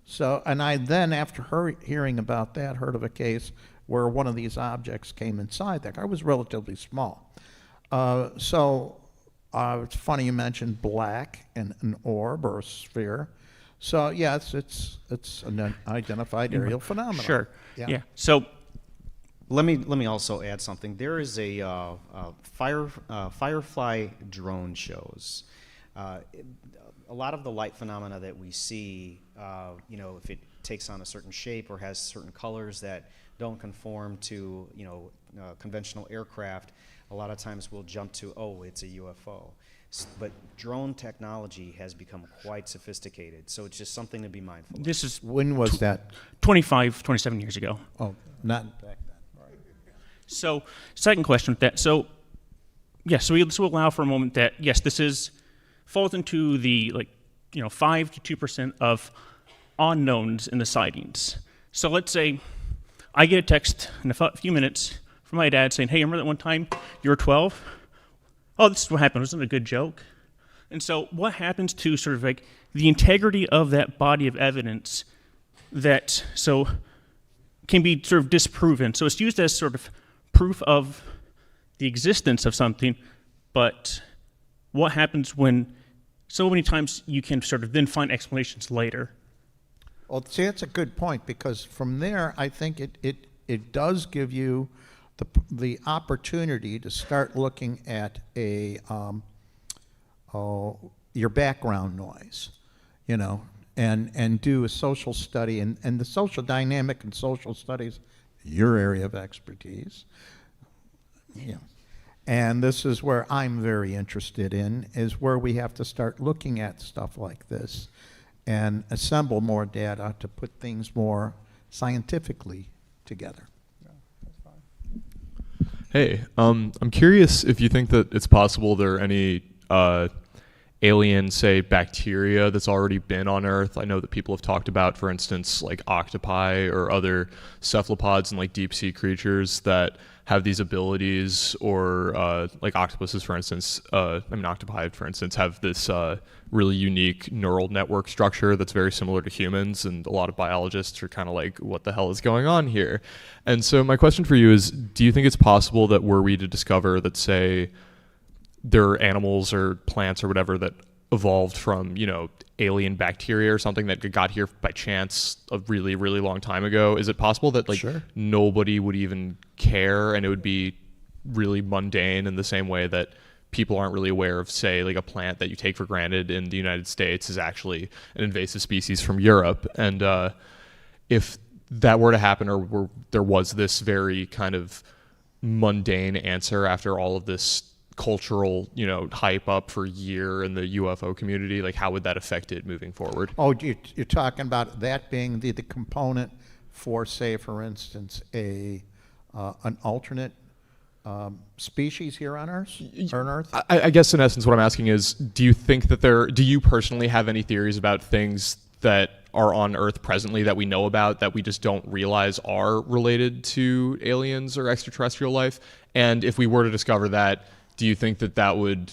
So, and I then, after hearing about that, heard of a case where one of these objects came inside that car. It was relatively small. It's funny you mentioned black and an orb or a sphere. So yes, it's an identified aerial phenomenon. Sure. Yeah. Yeah. So, Let me also add something. There is a Firefly drone shows. A lot of the light phenomena that we see, if it takes on a certain shape or has certain colors that don't conform to, conventional aircraft, a lot of times we'll jump to, oh, it's a UFO. But drone technology has become quite sophisticated, so it's just something to be mindful of. this is When was that? 27 years ago. Oh, not back then. So, second question with that. So, yes, so this will allow for a moment that, yes, this falls into the, 5 to 2% of unknowns in the sightings. So let's say I get a text in a few minutes from my dad saying, hey, remember that one time you were 12? Oh, this is what happened. Wasn't it a good joke? And so what happens to sort of like the integrity of that body of evidence that can be sort of disproven? So it's used as sort of proof of the existence of something, but what happens when so many times you can sort of then find explanations later? Well, see, that's a good point, because from there, I think it does give you the opportunity to start looking at your background noise, and do a social study, and the social dynamic and social studies, your area of expertise. Yeah. And this is where I'm very interested in, is where we have to start looking at stuff like this and assemble more data to put things more scientifically together. Hey, I'm curious if you think that it's possible there are any alien, say, bacteria that's already been on Earth. I know that people have talked about, for instance, like octopi or other cephalopods and like deep sea creatures that have these abilities, or like octopuses, for instance. Octopi, for instance, have this really unique neural network structure that's very similar to humans, and a lot of biologists are kind of like, what the hell is going on here? And so my question for you is, do you think it's possible that were we to discover that, say, there are animals or plants or whatever that evolved from, alien bacteria or something that got here by chance a really, really long time ago? Is it possible that Sure. nobody would even care, and it would be really mundane in the same way that people aren't really aware of, say, like a plant that you take for granted in the United States is actually an invasive species from Europe? And if that were to happen, or there was this very kind of mundane answer after all of this cultural, hype up for a year in the UFO community, like how would that affect it moving forward? Oh, you're talking about that being the component for, say, for instance, an alternate species here on Earth? On Earth? I guess in essence what I'm asking is, do you personally have any theories about things that are on Earth presently that we know about that we just don't realize are related to aliens or extraterrestrial life? And if we were to discover that, do you think that would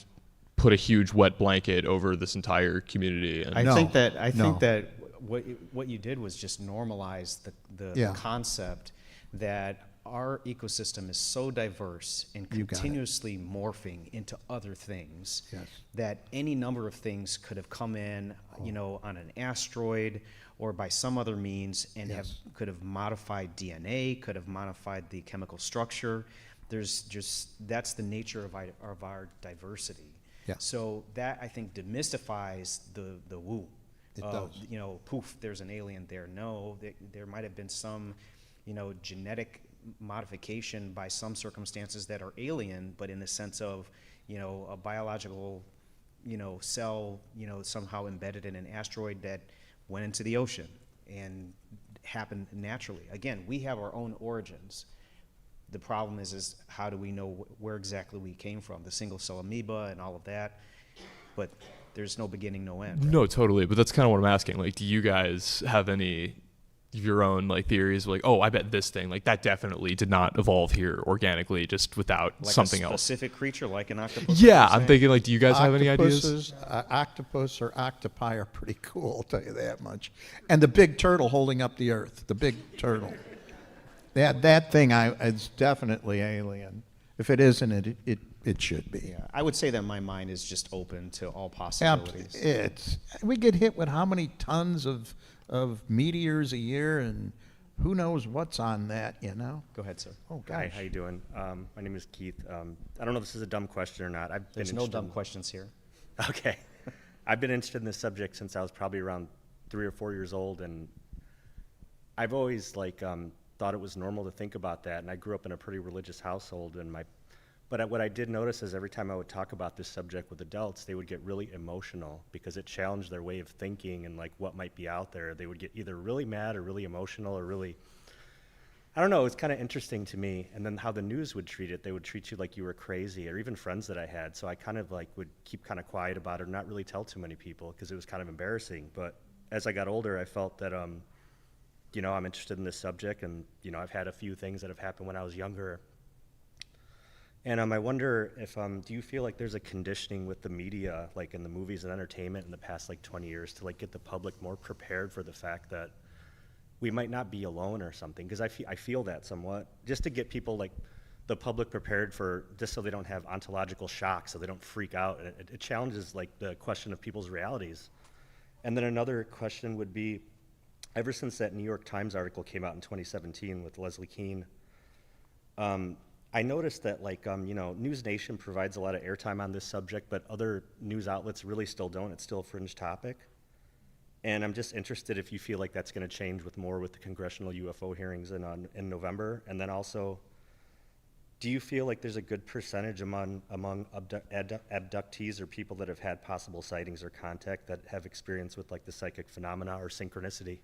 put a huge wet blanket over this entire community? And I No. think that No. what you did was just normalize the Yeah. concept that our ecosystem is so diverse and You got it. continuously morphing into other things, Yes. that any number of things could have come in, on an asteroid or by some other means, and Yes. could have modified DNA, could have modified the chemical structure. That's the nature of our diversity. Yeah. So that, I think, demystifies the woo. It of, does. Poof, there's an alien there. No, there might have been some, genetic modification by some circumstances that are alien, but in the sense of, a biological, cell, somehow embedded in an asteroid that went into the ocean and happened naturally. Again, we have our own origins. The problem is how do we know where exactly we came from? The single cell amoeba and all of that, but there's no beginning, no end. Right? No, totally. But that's kind of what I'm asking. Like, do you guys have any of your own theories? Like, oh, I bet this thing, that definitely did not evolve here organically, just without Like something a else. specific creature, like an octopus. Yeah, I'm thinking, do you guys have any ideas? Octopus or octopi are pretty cool, I'll tell you that much. And the big turtle holding up the Earth, the big turtle. That thing is definitely alien. If it isn't, it should be. Yeah, I would say that my mind is just open to all Yeah, possibilities. we get hit with how many tons of meteors a year, and who knows what's on that, Go ahead, sir. Oh, Hi, gosh. how you doing? My name is Keith. I don't know if this is a dumb question or not. There's no dumb questions here. Okay. I've been interested in this subject since I was probably around 3 or 4 years old, and I've always thought it was normal to think about that. And I grew up in a pretty religious household, but what I did notice is every time I would talk about this subject with adults, they would get really emotional because it challenged their way of thinking and what might be out there. They would get either really mad or really emotional or really, I don't know, it's kind of interesting to me. And then how the news would treat it, they would treat you like you were crazy, or even friends that I had. So I kind of would keep kind of quiet about it or not really tell too many people because it was kind of embarrassing. But as I got older, I felt that, I'm interested in this subject, and, I've had a few things that have happened when I was younger. And I wonder if, do you feel like there's a conditioning with the media, in the movies and entertainment in the past 20 years to get the public more prepared for the fact that we might not be alone or something? Because I feel that somewhat, just to get people the public prepared for, just so they don't have ontological shocks, so they don't freak out. And it challenges the question of people's realities. And then another question would be, ever since that New York Times article came out in 2017 with Leslie Kean, I noticed that News Nation provides a lot of airtime on this subject, but other news outlets really still don't. It's still a fringe topic. And I'm just interested if you feel like that's going to change with the congressional UFO hearings in November. And then also, Do you feel like there's a good percentage among abductees or people that have had possible sightings or contact that have experience with like the psychic phenomena or synchronicity?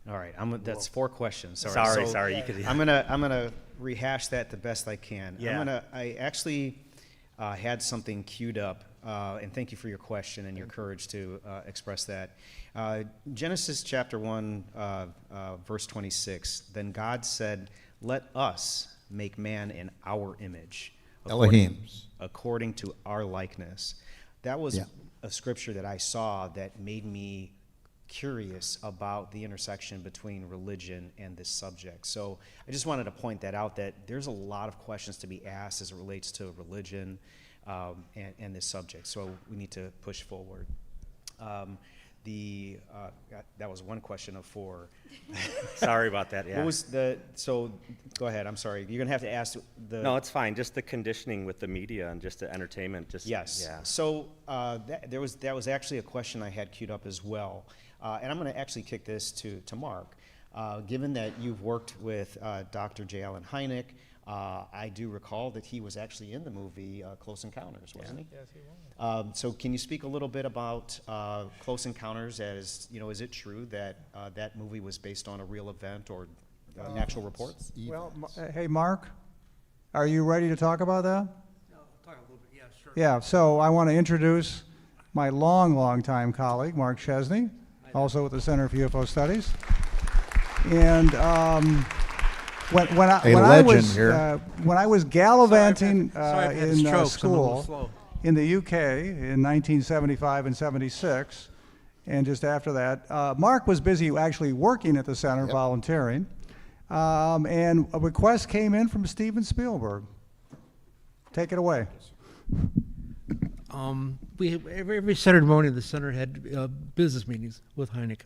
All right, that's 4 questions. Sorry. You could. I'm gonna rehash that the best I can. Yeah. I actually had something queued up, and thank you for your question and your courage to express that. Genesis chapter 1, verse 26. Then God said, "Let us make man in our image, according to our likeness." That was a scripture that I saw that made me curious about the intersection between religion and this subject. So I just wanted to point that out, that there's a lot of questions to be asked as it relates to religion and this subject. So we need to push forward. That was one question of 4. Sorry about that. Yeah. What was so go ahead. I'm sorry. You're gonna have to ask the. No, it's fine. Just the conditioning with the media and just the entertainment. Yes. Yeah. So that was actually a question I had queued up as well, and I'm going to actually kick this to Mark. Given that you've worked with Dr. J. Allen Hynek, I do recall that he was actually in the movie Close Encounters, wasn't he? Yes, he was. So can you speak a little bit about Close Encounters? As you know, is it true that that movie was based on a real event or natural reports? Well, hey, Mark, are you ready to talk about that? No, talk a little bit. Yeah, sure. Yeah, so I want to introduce my long time colleague, Mark Chesney, also with the Center for UFO Studies. And when I was gallivanting in school in the UK in 1975 and 76, and just after that, Mark was busy actually working at the center, volunteering, and a request came in from Steven Spielberg. Take it away. Every Saturday morning, the center had business meetings with Hynek.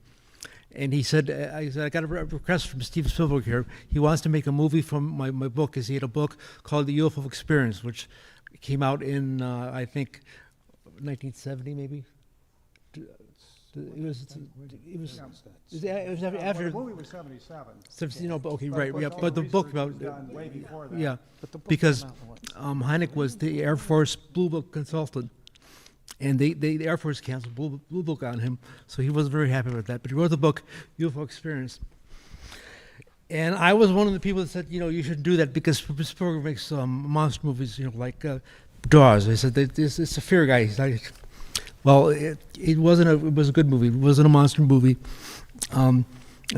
And he said, I got a request from Steven Spielberg here. He wants to make a movie from my book, because he had a book called The UFO Experience, which came out in, I think, 1970 maybe? It was after. The movie was 77. You know, okay, right, yeah, but the book about, way before that. yeah, because Hynek was the Air Force Blue Book consultant. And the Air Force canceled Blue Book on him, so he wasn't very happy with that. But he wrote the book, UFO Experience. And I was one of the people that said, you should do that, because Spielberg makes monster movies, like Jaws. They said, it's a fear guy. He's like, well, it was a good movie. It wasn't a monster movie. And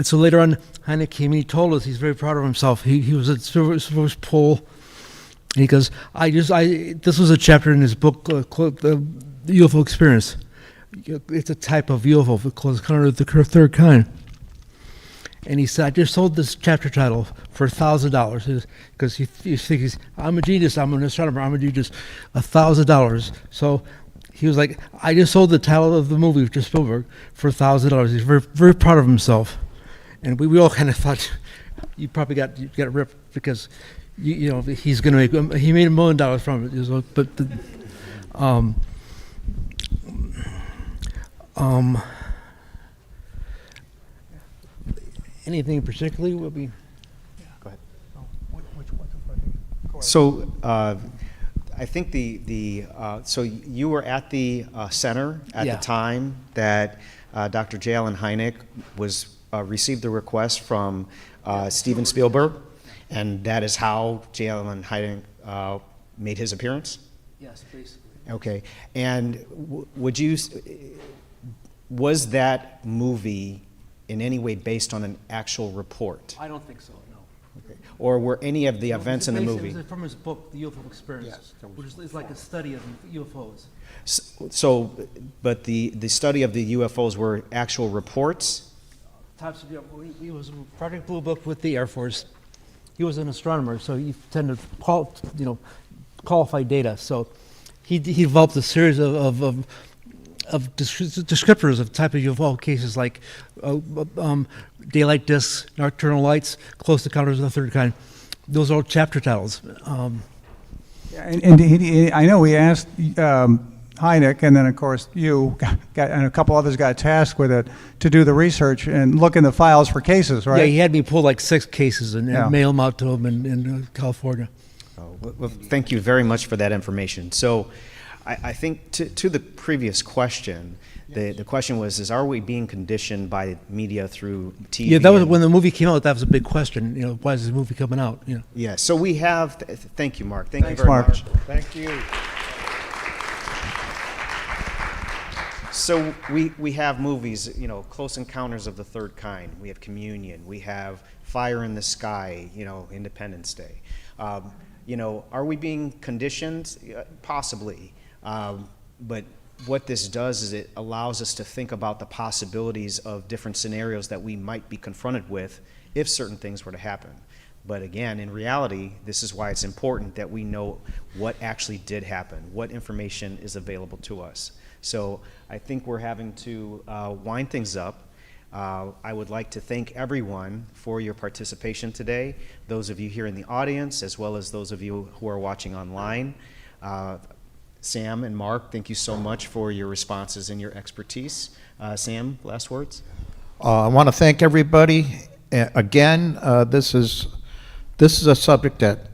so later on, Hynek came and he told us he's very proud of himself. He was at Spielberg's poll, and he goes, this was a chapter in his book called The UFO Experience. It's a type of UFO called Encounter of the third kind. And he said, I just sold this chapter title for $1,000, because he thinks, I'm a genius, I'm an astronomer, I'm a genius, $1,000. So he was like, I just sold the title of the movie to Spielberg for $1,000. He's very, very proud of himself. And we all kind of thought, you probably got ripped, because he's going to make, he made $1 million from it. But anything particularly will be. Go ahead. So I think so you were at the center at the time that Dr. J. Allen Hynek received the request from Steven Spielberg, and that is how J. Allen Hynek made his appearance? Yes, basically. Okay, and was that movie in any way based on an actual report? I don't think so, no. Okay. Or were any of the events in the movie? It was from his book, The UFO Experience, which is like a study of UFOs. So, but the study of the UFOs were actual reports? He was a Project Blue Book with the Air Force. He was an astronomer, so he tended to qualify data. So he developed a series of descriptors of type of UFO cases, like daylight discs, nocturnal lights, close encounters of the third kind. Those are all chapter titles. I know we asked Hynek, and then of course you and a couple others got tasked with it to do the research and look in the files for cases, right? Yeah, he had me pull like 6 cases and mail them out to him in California. Well, thank you very much for that information. So I think to the previous question, the question was, are we being conditioned by media through TV? Yeah, that was and- when the movie came out. That was a big question. Why is this movie coming out? Yeah, so we have, thank you, Mark. Thank Thanks, you very Mark. much. Thank you. So we have movies, Close Encounters of the Third Kind. We have Communion. We have Fire in the Sky, Independence Day. Are we being conditioned? Possibly. But what this does is it allows us to think about the possibilities of different scenarios that we might be confronted with if certain things were to happen. But again, in reality, this is why it's important that we know what actually did happen, what information is available to us. So I think we're having to wind things up. I would like to thank everyone for your participation today, those of you here in the audience, as well as those of you who are watching online. Sam and Mark, thank you so much for your responses and your expertise. Sam, last words? I want to thank everybody. Again, this is a subject that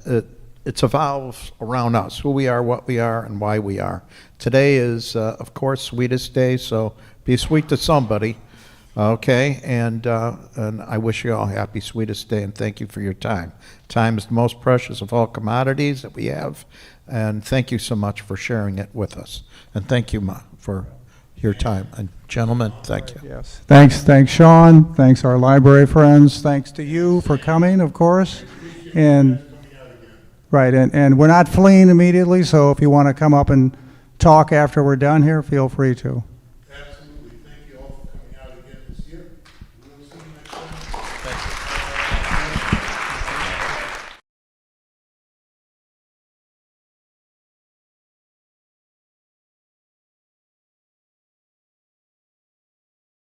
it evolves around us, who we are, what we are, and why we are. Today is, of course, Sweetest Day, so be sweet to somebody, okay? And I wish you all happy Sweetest Day, and thank you for your time. Time is the most precious of all commodities that we have, and thank you so much for sharing it with us. And thank you for your time. And gentlemen, thank you. Yes. Thanks, Sean. Thanks, our library friends. Thanks to you for coming, of course. And right, and we're not fleeing immediately, so if you want to come up and talk after we're done here, feel free to.